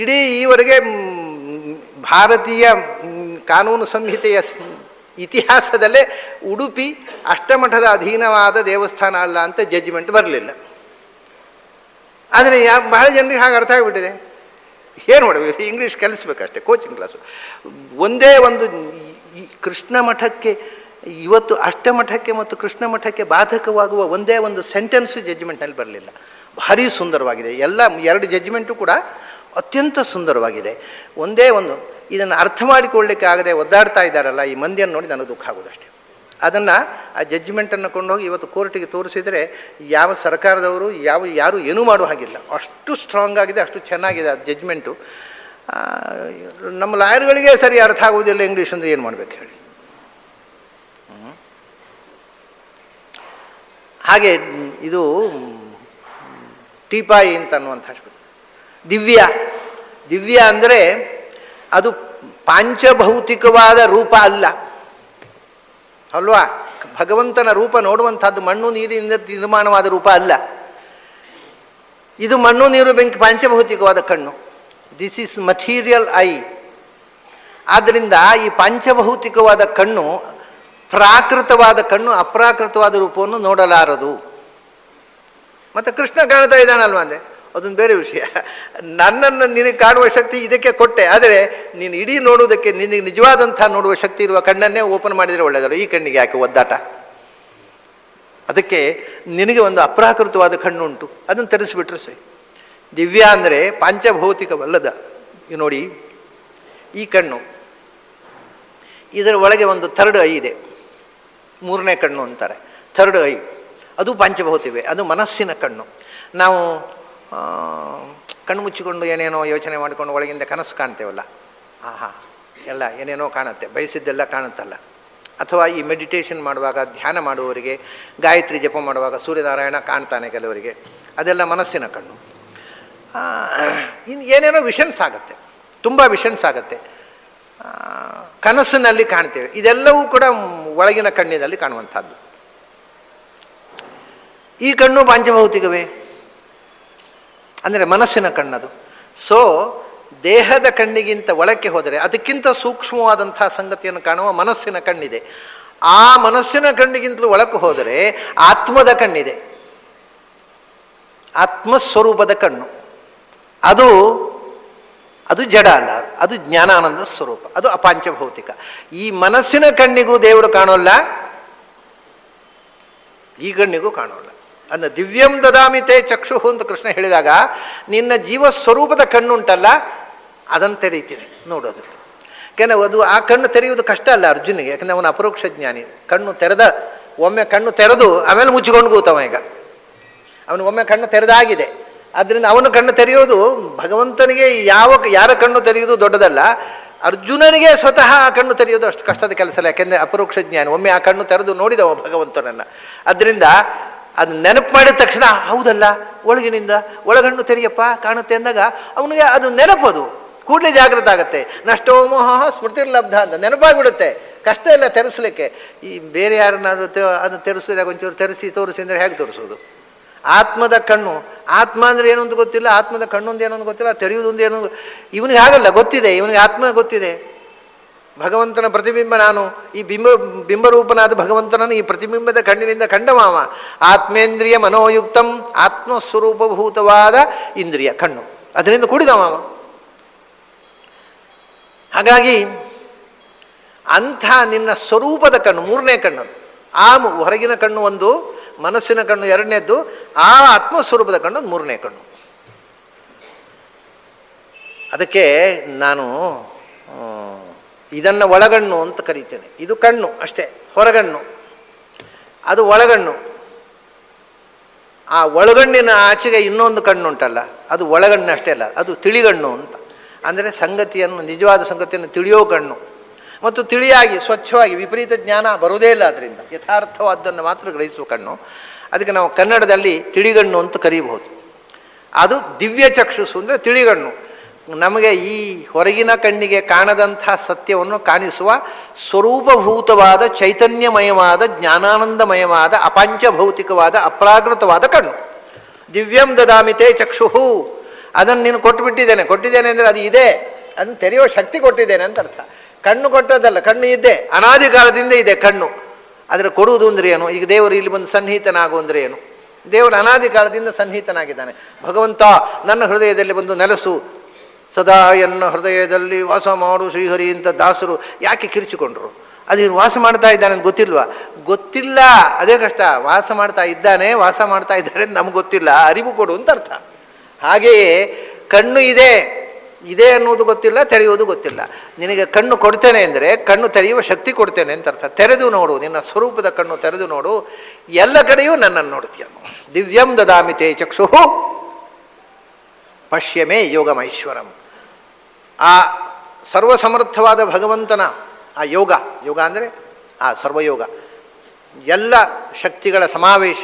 ಇಡೀ ಈವರೆಗೆ ಭಾರತೀಯ ಕಾನೂನು ಸಂಹಿತೆಯ ಇತಿಹಾಸದಲ್ಲೇ ಉಡುಪಿ ಅಷ್ಟಮಠದ ಅಧೀನವಾದ ದೇವಸ್ಥಾನ ಅಲ್ಲ ಅಂತ ಜಡ್ಜ್ಮೆಂಟ್ ಬರಲಿಲ್ಲ. ಆದರೆ ಬಹಳ ಜನರಿಗೆ ಹಾಗೆ ಅರ್ಥ ಆಗಿಬಿಟ್ಟಿದೆ. ಏನು ಮಾಡಬೇಕು? ಇಂಗ್ಲೀಷ್ ಕಲಿಸ್ಬೇಕಷ್ಟೇ, ಕೋಚಿಂಗ್ ಕ್ಲಾಸು. ಒಂದೇ ಒಂದು ಕೃಷ್ಣ ಮಠಕ್ಕೆ, ಇವತ್ತು ಅಷ್ಟಮಠಕ್ಕೆ ಮತ್ತು ಕೃಷ್ಣ ಮಠಕ್ಕೆ ಬಾಧಕವಾಗುವ ಒಂದೇ ಒಂದು ಸೆಂಟೆನ್ಸ್ ಜಡ್ಜ್ಮೆಂಟ್ನಲ್ಲಿ ಬರಲಿಲ್ಲ. ಭಾರಿ ಸುಂದರವಾಗಿದೆ. ಎಲ್ಲ 2 ಜಡ್ಜ್ಮೆಂಟು ಕೂಡ ಅತ್ಯಂತ ಸುಂದರವಾಗಿದೆ. ಒಂದೇ ಒಂದು, ಇದನ್ನು ಅರ್ಥ ಮಾಡಿಕೊಳ್ಳಲಿಕ್ಕೆ ಆಗದೆ ಒದ್ದಾಡ್ತಾ ಇದ್ದಾರಲ್ಲ ಈ ಮಂದಿಯನ್ನು ನೋಡಿ ನನಗೆ ದುಃಖ ಆಗೋದಷ್ಟೇ. ಅದನ್ನು, ಆ ಜಡ್ಜ್ಮೆಂಟನ್ನು ಕೊಂಡೋಗಿ ಇವತ್ತು ಕೋರ್ಟಿಗೆ ತೋರಿಸಿದರೆ ಯಾವ ಸರ್ಕಾರದವರು ಯಾರು ಏನೂ ಮಾಡೋ ಹಾಗಿಲ್ಲ. ಅಷ್ಟು ಸ್ಟ್ರಾಂಗ್ ಆಗಿದೆ, ಅಷ್ಟು ಚೆನ್ನಾಗಿದೆ ಆ ಜಡ್ಜ್ಮೆಂಟು. ನಮ್ಮ ಲಾಯರ್ಗಳಿಗೆ ಸರಿ ಅರ್ಥ ಆಗುವುದಿಲ್ಲ ಇಂಗ್ಲೀಷ್ ಅಂದರೆ ಏನು ಮಾಡಬೇಕು ಹೇಳಿ. ಹಾಗೆ ಇದು ಟೀಪಾಯಿ ಅಂತ ಅನ್ನುವಂಥ ದಿವ್ಯ ಅಂದರೆ ಅದು ಪಾಂಚಭೌತಿಕವಾದ ರೂಪ ಅಲ್ಲ ಅಲ್ವಾ? ಭಗವಂತನ ರೂಪ ನೋಡುವಂಥದ್ದು ಮಣ್ಣು ನೀರಿನಿಂದ ನಿರ್ಮಾಣವಾದ ರೂಪ ಅಲ್ಲ. ಇದು ಮಣ್ಣು ನೀರು ಬೆಂಕಿ ಪಾಂಚಭೌತಿಕವಾದ ಕಣ್ಣು. This is material I. ಆದ್ದರಿಂದ ಈ ಪಾಂಚಭೌತಿಕವಾದ ಕಣ್ಣು ಪ್ರಾಕೃತವಾದ ಕಣ್ಣು ಅಪ್ರಾಕೃತವಾದ ರೂಪವನ್ನು ನೋಡಲಾರದು. ಮತ್ತು ಕೃಷ್ಣ ಕಾಣ್ತಾ ಇದ್ದಾನಲ್ವ ಅಂದರೆ ಅದೊಂದು ಬೇರೆ ವಿಷಯ. ನನ್ನನ್ನು ನಿನಗೆ ಕಾಣುವ ಶಕ್ತಿ ಇದಕ್ಕೆ ಕೊಟ್ಟೆ, ಆದರೆ ನೀನು ಇಡೀ ನೋಡುವುದಕ್ಕೆ ನಿನಗೆ ನಿಜವಾದಂಥ ನೋಡುವ ಶಕ್ತಿ ಇರುವ ಕಣ್ಣನ್ನೇ ಓಪನ್ ಮಾಡಿದರೆ ಒಳ್ಳೆಯದಲ್ಲ. ಈ ಕಣ್ಣಿಗೆ ಯಾಕೆ ಒದ್ದಾಟ? ಅದಕ್ಕೆ ನಿನಗೆ ಒಂದು ಅಪ್ರಾಕೃತವಾದ ಕಣ್ಣು ಉಂಟು, ಅದನ್ನು ತರಿಸಿಬಿಟ್ರು ಸರಿ. ದಿವ್ಯ ಅಂದರೆ ಪಾಂಚಭೌತಿಕವಲ್ಲದ. ನೋಡಿ, ಈ ಕಣ್ಣು, ಇದರ ಒಳಗೆ ಒಂದು ಥರ್ಡ್ ಐ ಇದೆ, 3ನೇ ಕಣ್ಣು ಅಂತಾರೆ, ಥರ್ಡ್ ಐ. ಅದು ಪಂಚಭೌತಿವೆ, ಅದು ಮನಸ್ಸಿನ ಕಣ್ಣು. ನಾವು ಕಣ್ಣು ಮುಚ್ಚಿಕೊಂಡು ಏನೇನೋ ಯೋಚನೆ ಮಾಡಿಕೊಂಡು ಒಳಗಿಂದ ಕನಸು ಕಾಣ್ತೇವಲ್ಲ, ಆಹಾ ಎಲ್ಲ ಏನೇನೋ ಕಾಣುತ್ತೆ, ಬಯಸಿದ್ದೆಲ್ಲ ಕಾಣುತ್ತಲ್ಲ. ಅಥವಾ ಈ ಮೆಡಿಟೇಷನ್ ಮಾಡುವಾಗ, ಧ್ಯಾನ ಮಾಡುವವರಿಗೆ, ಗಾಯತ್ರಿ ಜಪ ಮಾಡುವಾಗ ಸೂರ್ಯನಾರಾಯಣ ಕಾಣ್ತಾನೆ ಕೆಲವರಿಗೆ, ಅದೆಲ್ಲ ಮನಸ್ಸಿನ ಕಣ್ಣು. ಇನ್ನು ಏನೇನೋ ವಿಷನ್ಸ್ ಆಗುತ್ತೆ, ತುಂಬ ವಿಷನ್ಸ್ ಆಗುತ್ತೆ, ಕನಸಿನಲ್ಲಿ ಕಾಣ್ತೇವೆ. ಇದೆಲ್ಲವೂ ಕೂಡ ಒಳಗಿನ ಕಣ್ಣಿನಲ್ಲಿ ಕಾಣುವಂಥದ್ದು. ಈ ಕಣ್ಣು ಪಾಂಚಭೌತಿಕವೇ, ಅಂದರೆ ಮನಸ್ಸಿನ ಕಣ್ಣದು. ಸೊ ದೇಹದ ಕಣ್ಣಿಗಿಂತ ಒಳಕ್ಕೆ ಹೋದರೆ ಅದಕ್ಕಿಂತ ಸೂಕ್ಷ್ಮವಾದಂಥ ಸಂಗತಿಯನ್ನು ಕಾಣುವ ಮನಸ್ಸಿನ ಕಣ್ಣಿದೆ. ಆ ಮನಸ್ಸಿನ ಕಣ್ಣಿಗಿಂತಲೂ ಒಳಕ್ಕೆ ಹೋದರೆ ಆತ್ಮದ ಕಣ್ಣಿದೆ, ಆತ್ಮಸ್ವರೂಪದ ಕಣ್ಣು. ಅದು ಜಡ ಅಲ್ಲ, ಅದು ಜ್ಞಾನಾನಂದ ಸ್ವರೂಪ, ಅದು ಅಪಾಂಚಭೌತಿಕ. ಈ ಮನಸ್ಸಿನ ಕಣ್ಣಿಗೂ ದೇವರು ಕಾಣೋಲ್ಲ, ಈ ಕಣ್ಣಿಗೂ ಕಾಣೋಲ್ಲ. ಅಂದ್ರೆ ದಿವ್ಯಂ ದದಾಮಿತೆ ಚಕ್ಷುಹು ಅಂತ ಕೃಷ್ಣ ಹೇಳಿದಾಗ ನಿನ್ನ ಜೀವ ಸ್ವರೂಪದ ಕಣ್ಣುಂಟಲ್ಲ, ಅದನ್ನು ತೆರೀತೀನಿ ನೋಡೋದು. ಯಾಕೆಂದರೆ ಅದು ಆ ಕಣ್ಣು ತೆರೆಯುವುದು ಕಷ್ಟ ಅಲ್ಲ ಅರ್ಜುನಿಗೆ, ಯಾಕಂದರೆ ಅವನ ಅಪರೋಕ್ಷ ಜ್ಞಾನಿ. ಒಮ್ಮೆ ಕಣ್ಣು ತೆರೆದು ಆಮೇಲೆ ಮುಚ್ಚಿಕೊಂಡು ಕೂತವ. ಈಗ ಅವನು ಒಮ್ಮೆ ಕಣ್ಣು ತೆರೆದಾಗಿದೆ, ಆದ್ದರಿಂದ ಅವನು ಕಣ್ಣು ತೆರೆಯೋದು ಭಗವಂತನಿಗೆ ಯಾರ ಕಣ್ಣು ತೆರೆಯುವುದು ದೊಡ್ಡದಲ್ಲ, ಅರ್ಜುನನಿಗೆ ಸ್ವತಃ ಆ ಕಣ್ಣು ತೆರೆಯೋದು ಅಷ್ಟು ಕಷ್ಟದ ಕೆಲಸ ಅಲ್ಲ. ಯಾಕೆಂದರೆ ಅಪರೋಕ್ಷ ಜ್ಞಾನಿ ಒಮ್ಮೆ ಆ ಕಣ್ಣು ತೆರೆದು ನೋಡಿದವ ಭಗವಂತನನ್ನು. ಅದರಿಂದ ಅದು ನೆನಪು ಮಾಡಿದ ತಕ್ಷಣ ಹೌದಲ್ಲ, ಒಳಗಣ್ಣು ತೆರೆಯಪ್ಪ ಕಾಣುತ್ತೆ ಅಂದಾಗ ಅವನಿಗೆ ಅದು ನೆನಪದು ಕೂಡಲೇ ಜಾಗೃತ ಆಗುತ್ತೆ. ನಷ್ಟೋ ಮೋಹ ಸ್ಮೃತಿರ್ಲಬ್ಧ ಅಂತ ನೆನಪಾಗ್ಬಿಡುತ್ತೆ. ಕಷ್ಟ ಇಲ್ಲ ತೆರೆಸಲಿಕ್ಕೆ. ಈ ಬೇರೆ ಯಾರನ್ನಾದ್ರೂ ಅದನ್ನು ತೆರೆಸಿದಾಗ ಒಂಚೂರು ತೋರಿಸಿ ಅಂದರೆ ಹೇಗೆ ತೋರಿಸೋದು? ಆತ್ಮದ ಕಣ್ಣು, ಆತ್ಮ ಅಂದರೆ ಏನು ಅಂತ ಗೊತ್ತಿಲ್ಲ, ಆತ್ಮದ ಕಣ್ಣೊಂದು ಏನೋ ಗೊತ್ತಿಲ್ಲ, ತೆರೆಯುವುದೊಂದು ಏನೋ ಇವನಿಗೆ ಆಗಲ್ಲ, ಗೊತ್ತಿದೆ, ಇವನಿಗೆ ಆತ್ಮ ಗೊತ್ತಿದೆ. ಭಗವಂತನ ಪ್ರತಿಬಿಂಬ ನಾನು, ಈ ಬಿಂಬರೂಪನಾದ ಭಗವಂತನನ್ನು ಈ ಪ್ರತಿಬಿಂಬದ ಕಣ್ಣಿನಿಂದ ಕಂಡಮಾವ. ಆತ್ಮೇಂದ್ರಿಯ ಮನೋಯುಕ್ತಂ, ಆತ್ಮಸ್ವರೂಪಭೂತವಾದ ಇಂದ್ರಿಯ ಕಣ್ಣು, ಅದರಿಂದ ಕೂಡಿದಮಾವ. ಹಾಗಾಗಿ ಅಂಥ ನಿನ್ನ ಸ್ವರೂಪದ ಕಣ್ಣು ಮೂರನೇ ಕಣ್ಣು. ಆ ಹೊರಗಿನ ಕಣ್ಣು ಒಂದು, ಮನಸ್ಸಿನ ಕಣ್ಣು ಎರಡನೇದ್ದು, ಆ ಆತ್ಮಸ್ವರೂಪದ ಕಣ್ಣು ಮೂರನೇ ಕಣ್ಣು. ಅದಕ್ಕೆ ನಾನು ಇದನ್ನು ಒಳಗಣ್ಣು ಅಂತ ಕರೀತೇನೆ. ಇದು ಕಣ್ಣು ಅಷ್ಟೇ, ಹೊರಗಣ್ಣು. ಅದು ಒಳಗಣ್ಣು. ಆ ಒಳಗಣ್ಣಿನ ಆಚೆಗೆ ಇನ್ನೊಂದು ಕಣ್ಣು ಉಂಟಲ್ಲ, ಅದು ಒಳಗಣ್ಣು ಅಷ್ಟೇ ಅಲ್ಲ, ಅದು ತಿಳಿಗಣ್ಣು ಅಂತ. ಅಂದರೆ ಸಂಗತಿಯನ್ನು, ನಿಜವಾದ ಸಂಗತಿಯನ್ನು ತಿಳಿಯೋ ಕಣ್ಣು. ಮತ್ತು ತಿಳಿಯಾಗಿ ಸ್ವಚ್ಛವಾಗಿ, ವಿಪರೀತ ಜ್ಞಾನ ಬರುವುದೇ ಇಲ್ಲ ಅದರಿಂದ, ಯಥಾರ್ಥವಾದ್ದನ್ನು ಮಾತ್ರ ಗ್ರಹಿಸುವ ಕಣ್ಣು. ಅದಕ್ಕೆ ನಾವು ಕನ್ನಡದಲ್ಲಿ ತಿಳಿಗಣ್ಣು ಅಂತ ಕರೀಬಹುದು. ಅದು ದಿವ್ಯ ಚಕ್ಷುಸು ಅಂದರೆ ತಿಳಿಗಣ್ಣು. ನಮಗೆ ಈ ಹೊರಗಿನ ಕಣ್ಣಿಗೆ ಕಾಣದಂಥ ಸತ್ಯವನ್ನು ಕಾಣಿಸುವ ಸ್ವರೂಪಭೂತವಾದ ಚೈತನ್ಯಮಯವಾದ ಜ್ಞಾನಾನಂದಮಯವಾದ ಅಪಂಚಭೌತಿಕವಾದ ಅಪ್ರಾಕೃತವಾದ ಕಣ್ಣು. ದಿವ್ಯಂ ದದಾಮಿತೆ ಚಕ್ಷುಹು, ಅದನ್ನು ನೀನು ಕೊಟ್ಟಿದ್ದೇನೆ ಅಂದರೆ ಅದು ಇದೆ, ಅದನ್ನು ತೆರೆಯುವ ಶಕ್ತಿ ಕೊಟ್ಟಿದ್ದೇನೆ ಅಂತ ಅರ್ಥ. ಕಣ್ಣು ಕೊಟ್ಟದಲ್ಲ, ಕಣ್ಣು ಇದ್ದೆ, ಅನಾದಿ ಕಾಲದಿಂದ ಇದೆ ಕಣ್ಣು. ಆದರೆ ಕೊಡುವುದು ಅಂದರೆ ಏನು? ಈಗ ದೇವರು ಇಲ್ಲಿ ಬಂದು ಸನ್ನಿಹಿತನಾಗು ಅಂದರೆ ಏನು? ದೇವರು ಅನಾದಿ ಕಾಲದಿಂದ ಸನ್ನಿಹಿತನಾಗಿದ್ದಾನೆ. ಭಗವಂತ ನನ್ನ ಹೃದಯದಲ್ಲಿ ಬಂದು ನೆಲೆಸು, ಸದಾ ಎನ್ನ ಹೃದಯದಲ್ಲಿ ವಾಸ ಮಾಡು ಶ್ರೀಹರಿ ಅಂತ ದಾಸರು ಯಾಕೆ ಕಿರಿಚಿಕೊಂಡ್ರು? ಅದೇನು ವಾಸ ಮಾಡ್ತಾ ಇದ್ದಾನೆ ಅಂತ ಗೊತ್ತಿಲ್ವಾ? ಗೊತ್ತಿಲ್ಲ, ಅದೇ ಕಷ್ಟ. ವಾಸ ಮಾಡ್ತಾ ಇದ್ದಾನೆ ಅಂತ ನಮ್ಗೆ ಗೊತ್ತಿಲ್ಲ, ಅರಿವು ಕೊಡು ಅಂತ ಅರ್ಥ. ಹಾಗೆಯೇ ಕಣ್ಣು ಇದೆ ಅನ್ನೋದು ಗೊತ್ತಿಲ್ಲ, ತೆರೆಯುವುದು ಗೊತ್ತಿಲ್ಲ. ನಿನಗೆ ಕಣ್ಣು ಕೊಡ್ತೇನೆ ಅಂದರೆ ಕಣ್ಣು ತೆರೆಯುವ ಶಕ್ತಿ ಕೊಡ್ತೇನೆ ಅಂತ ಅರ್ಥ. ತೆರೆದು ನೋಡು, ನಿನ್ನ ಸ್ವರೂಪದ ಕಣ್ಣು ತೆರೆದು ನೋಡು, ಎಲ್ಲ ಕಡೆಯೂ ನನ್ನನ್ನು ನೋಡ್ತೀಯ. ದಿವ್ಯಂ ದದಾಮಿತೆ ಚಕ್ಷುಹು ಪಶ್ಯಮೇ ಯೋಗಮೈಶ್ವರಂ. ಆ ಸರ್ವಸಮರ್ಥವಾದ ಭಗವಂತನ ಆ ಯೋಗ ಅಂದರೆ ಆ ಸರ್ವಯೋಗ, ಎಲ್ಲ ಶಕ್ತಿಗಳ ಸಮಾವೇಶ,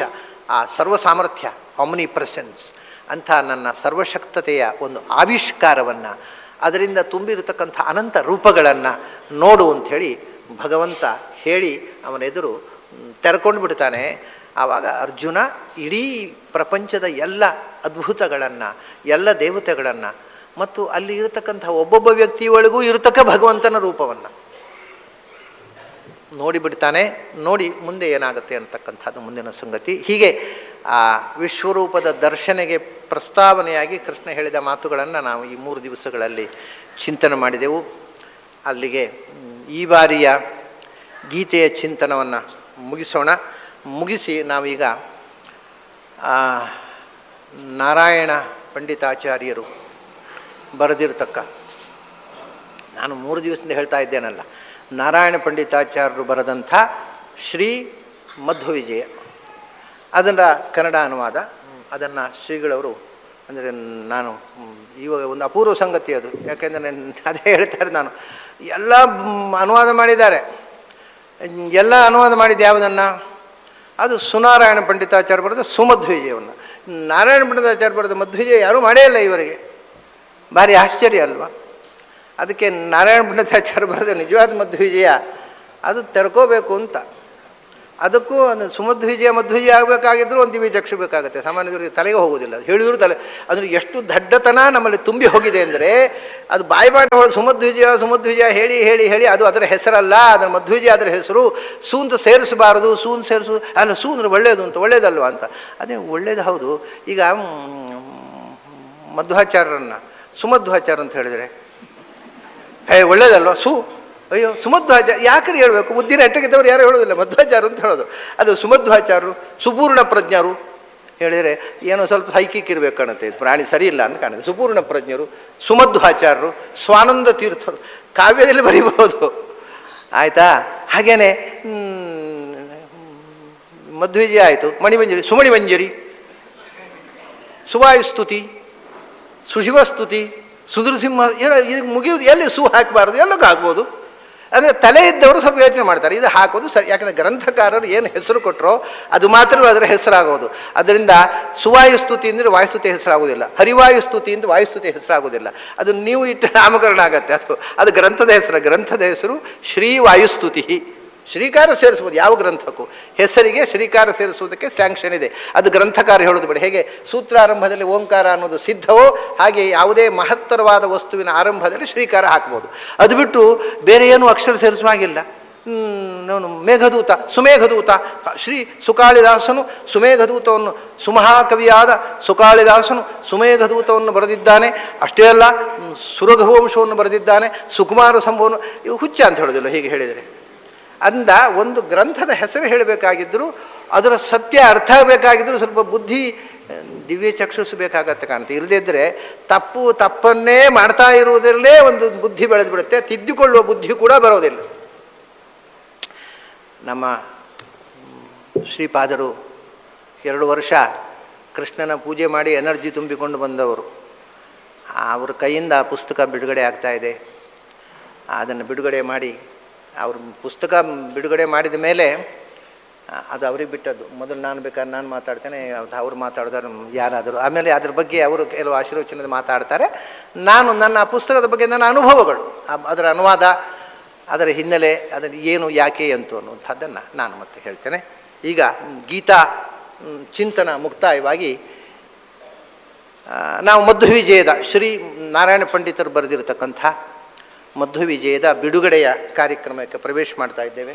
ಆ ಸರ್ವ ಸಾಮರ್ಥ್ಯ, ಆಮ್ನಿ ಪ್ರೆಸೆನ್ಸ್ ಅಂಥ ನನ್ನ ಸರ್ವಶಕ್ತತೆಯ ಒಂದು ಆವಿಷ್ಕಾರವನ್ನು, ಅದರಿಂದ ತುಂಬಿರತಕ್ಕಂಥ ಅನಂತ ರೂಪಗಳನ್ನು ನೋಡು ಅಂಥೇಳಿ ಭಗವಂತ ಹೇಳಿ ಅವನ ಎದುರು ತೆರ್ಕೊಂಡು ಬಿಡ್ತಾನೆ. ಆವಾಗ ಅರ್ಜುನ ಇಡೀ ಪ್ರಪಂಚದ ಎಲ್ಲ ಅದ್ಭುತಗಳನ್ನು, ಎಲ್ಲ ದೇವತೆಗಳನ್ನು ಮತ್ತು ಅಲ್ಲಿ ಇರತಕ್ಕಂಥ ಒಬ್ಬೊಬ್ಬ ವ್ಯಕ್ತಿಯೊಳಗೂ ಇರತಕ್ಕ ಭಗವಂತನ ರೂಪವನ್ನು ನೋಡಿಬಿಡ್ತಾನೆ. ನೋಡಿ ಮುಂದೆ ಏನಾಗುತ್ತೆ ಅಂತಕ್ಕಂಥದ್ದು ಮುಂದಿನ ಸಂಗತಿ. ಹೀಗೆ ಆ ವಿಶ್ವರೂಪದ ದರ್ಶನೆಗೆ ಪ್ರಸ್ತಾವನೆಯಾಗಿ ಕೃಷ್ಣ ಹೇಳಿದ ಮಾತುಗಳನ್ನು ನಾವು ಈ 3 ದಿವಸಗಳಲ್ಲಿ ಚಿಂತನೆ ಮಾಡಿದೆವು. ಅಲ್ಲಿಗೆ ಈ ಬಾರಿಯ ಗೀತೆಯ ಚಿಂತನವನ್ನು ಮುಗಿಸಿ ನಾವೀಗ ನಾರಾಯಣ ಪಂಡಿತಾಚಾರ್ಯರು ಬರೆದಿರ್ತಕ್ಕ, ನಾನು 3 ದಿವಸದಿಂದ ಹೇಳ್ತಾ ಇದ್ದೇನಲ್ಲ, ನಾರಾಯಣ ಪಂಡಿತಾಚಾರ್ಯರು ಬರೆದಂಥ ಶ್ರೀ ಮಧ್ವವಿಜಯ, ಅದರ ಕನ್ನಡ ಅನುವಾದ, ಅದನ್ನು ಶ್ರೀಗಳವರು ಅಂದರೆ ನಾನು ಇವಾಗ ಒಂದು ಅಪೂರ್ವ ಸಂಗತಿ ಅದು. ಯಾಕೆಂದರೆ ಅದೇ ಹೇಳ್ತಾರೆ, ನಾನು ಎಲ್ಲ ಅನುವಾದ ಮಾಡಿದ್ದಾರೆ. ಎಲ್ಲ ಅನುವಾದ ಮಾಡಿದ್ದು ಯಾವುದನ್ನು? ಅದು ಸುನಾರಾಯಣ ಪಂಡಿತಾಚಾರ್ಯ ಬರೆದ ಸುಮಧ್ವಿಜಯವನ್ನು. ನಾರಾಯಣ ಪಂಡಿತಾಚಾರ್ಯ ಬರೆದ ಮಧ್ವಿಜಯ ಯಾರೂ ಮಾಡೇ ಇಲ್ಲ ಇವರಿಗೆ. ಭಾರಿ ಆಶ್ಚರ್ಯ ಅಲ್ವಾ? ಅದಕ್ಕೆ ನಾರಾಯಣ ಪಂಡಿತಾಚಾರ್ಯ ಬರೆದ ನಿಜವಾದ ಮಧ್ವಿಜಯ ಅದು ತೆರ್ಕೋಬೇಕು ಅಂತ. ಅದಕ್ಕೂ ಅದು ಸುಮಧ್ವಿಜಯ ಮಧ್ವಿಜಯ ಆಗಬೇಕಾಗಿದ್ದರೂ ಒಂದು ದಿವ್ಯ ಚಕ್ಷು ಬೇಕಾಗುತ್ತೆ. ಸಾಮಾನ್ಯದವರಿಗೆ ತಲೆಗೆ ಹೋಗೋದಿಲ್ಲ, ಹೇಳಿದ್ರು ತಲೆ. ಅದ್ರ ಎಷ್ಟು ದಡ್ಡತನ ನಮ್ಮಲ್ಲಿ ತುಂಬಿ ಹೋಗಿದೆ ಅಂದರೆ, ಅದು ಬಾಯಿಪಾಠ ಸುಮಧ್ವಿಜಯ ಸುಮಧ್ವಿಜಯ ಹೇಳಿ ಹೇಳಿ ಹೇಳಿ ಅದು ಅದರ ಹೆಸರಲ್ಲ, ಅದರ ಮಧ್ವಿಜಯ ಅದರ ಹೆಸರು. ಸೂಂತ ಸೇರಿಸಬಾರದು, ಸೇರಿಸು ಅಲ್ಲ, ಸೂಂದ್ರೆ ಒಳ್ಳೆಯದು ಅಂತ, ಒಳ್ಳೇದಲ್ವ ಅಂತ. ಅದೇ ಒಳ್ಳೇದು ಹೌದು. ಈಗ ಮಧ್ವಾಚಾರ್ಯರನ್ನು ಸುಮಧ್ವಾಚಾರ್ಯ ಅಂತ ಹೇಳಿದರೆ ಒಳ್ಳೇದಲ್ವ? ಅಯ್ಯೋ ಸುಮಧ್ವಾಚಾರ್ಯ ಯಾಕ್ರಿ ಹೇಳಬೇಕು? ಬುದ್ಧಿನ ಎಟ್ಟಗಿದ್ದವ್ರು ಯಾರು ಹೇಳೋದಿಲ್ಲ, ಮಧ್ವಾಚಾರ್ಯ ಅಂತ ಹೇಳೋದು. ಅದು ಸುಮಧ್ವಾಚಾರ್ಯರು ಸುಪೂರ್ಣ ಪ್ರಜ್ಞರು ಹೇಳಿದರೆ ಏನೋ ಸ್ವಲ್ಪ ಸೈಕಿಕ್ ಇರಬೇಕು ಕಾಣುತ್ತೆ, ಪ್ರಾಣಿ ಸರಿ ಇಲ್ಲ ಅಂತ ಕಾಣುತ್ತೆ. ಸುಪೂರ್ಣ ಪ್ರಜ್ಞರು ಸುಮಧ್ವಾಚಾರ್ಯರು, ಸ್ವಾನಂದ ತೀರ್ಥರು ಕಾವ್ಯದಲ್ಲಿ ಬರೀಬಹುದು. ಆಯಿತಾ? ಹಾಗೇನೆ ಮಧ್ವಿಜಯ ಆಯಿತು. ಮಣಿಮಂಜರಿ ಸುಮಣಿಮಂಜರಿ, ಸುವಾಯುಸ್ತುತಿ, ಸುಶಿವಸ್ತುತಿ, ಸುದೃಸಿಂಹ, ಏನೋ ಇದಕ್ಕೆ ಮುಗಿಯುವುದು. ಎಲ್ಲಿ ಸು ಹಾಕಬಾರ್ದು, ಎಲ್ಲಕ್ಕೂ ಹಾಕ್ಬೋದು. ಅಂದರೆ ತಲೆ ಇದ್ದವರು ಸ್ವಲ್ಪ ಯೋಚನೆ ಮಾಡ್ತಾರೆ, ಇದು ಹಾಕೋದು ಸರಿ. ಯಾಕಂದರೆ ಗ್ರಂಥಕಾರರು ಏನು ಹೆಸರು ಕೊಟ್ಟರೋ ಅದು ಮಾತ್ರ ಅದರ ಹೆಸರಾಗೋದು. ಅದರಿಂದ ಸುವಾಯುಸ್ತುತಿ ಅಂದರೆ ವಾಯುಸ್ತುತಿ ಹೆಸರಾಗೋದಿಲ್ಲ, ಹರಿವಾಯುಸ್ತುತಿ ಎಂದು ವಾಯುಸ್ತುತಿ ಹೆಸರಾಗೋದಿಲ್ಲ. ಅದು ನೀವು ಇಟ್ಟ ನಾಮಕರಣ ಆಗತ್ತೆ. ಅದು ಗ್ರಂಥದ ಹೆಸರು. ಗ್ರಂಥದ ಹೆಸರು ಶ್ರೀ ವಾಯುಸ್ತುತಿ. ಶ್ರೀಕಾರ ಸೇರಿಸ್ಬೋದು ಯಾವ ಗ್ರಂಥಕ್ಕೂ. ಹೆಸರಿಗೆ ಶ್ರೀಕಾರ ಸೇರಿಸುವುದಕ್ಕೆ ಸ್ಯಾಂಕ್ಷನ್ ಇದೆ. ಅದು ಗ್ರಂಥಕಾರ ಹೇಳೋದು ಬೇಡ. ಹೇಗೆ ಸೂತ್ರಾರಂಭದಲ್ಲಿ ಓಂಕಾರ ಅನ್ನೋದು ಸಿದ್ಧವೋ ಹಾಗೆ ಯಾವುದೇ ಮಹತ್ತರವಾದ ವಸ್ತುವಿನ ಆರಂಭದಲ್ಲಿ ಶ್ರೀಕಾರ ಹಾಕ್ಬೋದು. ಅದು ಬಿಟ್ಟು ಬೇರೆ ಏನೂ ಅಕ್ಷರ ಸೇರಿಸುವ ಹಾಗಿಲ್ಲ. ಮೇಘದೂತ, ಸುಮೇಘದೂತ, ಶ್ರೀ ಸುಕಾಳಿದಾಸನು ಸುಮೇಘದೂತವನ್ನು, ಸುಮಹಾಕವಿಯಾದ ಸುಕಾಳಿದಾಸನು ಸುಮೇಘದೂತವನ್ನು ಬರೆದಿದ್ದಾನೆ. ಅಷ್ಟೇ ಅಲ್ಲ, ಸುರಘುವಂಶವನ್ನು ಬರೆದಿದ್ದಾನೆ, ಸುಕುಮಾರ ಸಂಭವನು. ಇವು ಹುಚ್ಚ ಅಂತ ಹೇಳೋದಿಲ್ಲ ಹೀಗೆ ಹೇಳಿದರೆ. ಅಂದ ಒಂದು ಗ್ರಂಥದ ಹೆಸರು ಹೇಳಬೇಕಾಗಿದ್ದರೂ ಅದರ ಸತ್ಯ ಅರ್ಥ ಆಗಬೇಕಾಗಿದ್ದರೂ ಸ್ವಲ್ಪ ಬುದ್ಧಿ, ದಿವ್ಯ ಚಕ್ಷುಷು ಬೇಕಾಗತ್ತೆ ಕಾಣುತ್ತೆ. ಇಲ್ಲದಿದ್ದರೆ ತಪ್ಪನ್ನೇ ಮಾಡ್ತಾ ಇರುವುದರಲ್ಲೇ ಒಂದು ಬುದ್ಧಿ ಬೆಳೆದು ಬಿಡುತ್ತೆ, ತಿದ್ದಿಕೊಳ್ಳುವ ಬುದ್ಧಿ ಕೂಡ ಬರೋದಿಲ್ಲ. ನಮ್ಮ ಶ್ರೀಪಾದರು 2 ವರ್ಷ ಕೃಷ್ಣನ ಪೂಜೆ ಮಾಡಿ ಎನರ್ಜಿ ತುಂಬಿಕೊಂಡು ಬಂದವರು. ಅವ್ರ ಕೈಯಿಂದ ಆ ಪುಸ್ತಕ ಬಿಡುಗಡೆ ಆಗ್ತಾ ಇದೆ. ಅದನ್ನು ಬಿಡುಗಡೆ ಮಾಡಿ, ಅವ್ರ ಪುಸ್ತಕ ಬಿಡುಗಡೆ ಮಾಡಿದ ಮೇಲೆ ಅದು ಅವ್ರಿಗೆ ಬಿಟ್ಟದ್ದು. ಮೊದಲು ನಾನು ಬೇಕಾದ್ರೆ ನಾನು ಮಾತಾಡ್ತೇನೆ, ಅವ್ರು ಮಾತಾಡಿದಾರೆ ಯಾರಾದರೂ. ಆಮೇಲೆ ಅದ್ರ ಬಗ್ಗೆ ಅವರು ಕೆಲವು ಆಶೀರ್ವಚನದ ಮಾತಾಡ್ತಾರೆ. ನಾನು ನನ್ನ ಆ ಪುಸ್ತಕದ ಬಗ್ಗೆ ನನ್ನ ಅನುಭವಗಳು, ಅದರ ಅನುವಾದ, ಅದರ ಹಿನ್ನೆಲೆ, ಅದರ ಏನು ಯಾಕೆ ಅಂತು ಅನ್ನುವಂಥದ್ದನ್ನು ನಾನು ಮತ್ತೆ ಹೇಳ್ತೇನೆ. ಈಗ ಗೀತಾ ಚಿಂತನ ಮುಕ್ತಾಯವಾಗಿ ನಾವು ಮಧ್ವವಿಜಯದ ಶ್ರೀ ನಾರಾಯಣ ಪಂಡಿತರು ಬರೆದಿರತಕ್ಕಂಥ ಮಧ್ವವಿಜಯದ ಬಿಡುಗಡೆಯ ಕಾರ್ಯಕ್ರಮಕ್ಕೆ ಪ್ರವೇಶ ಮಾಡ್ತಾ ಇದ್ದೇವೆ.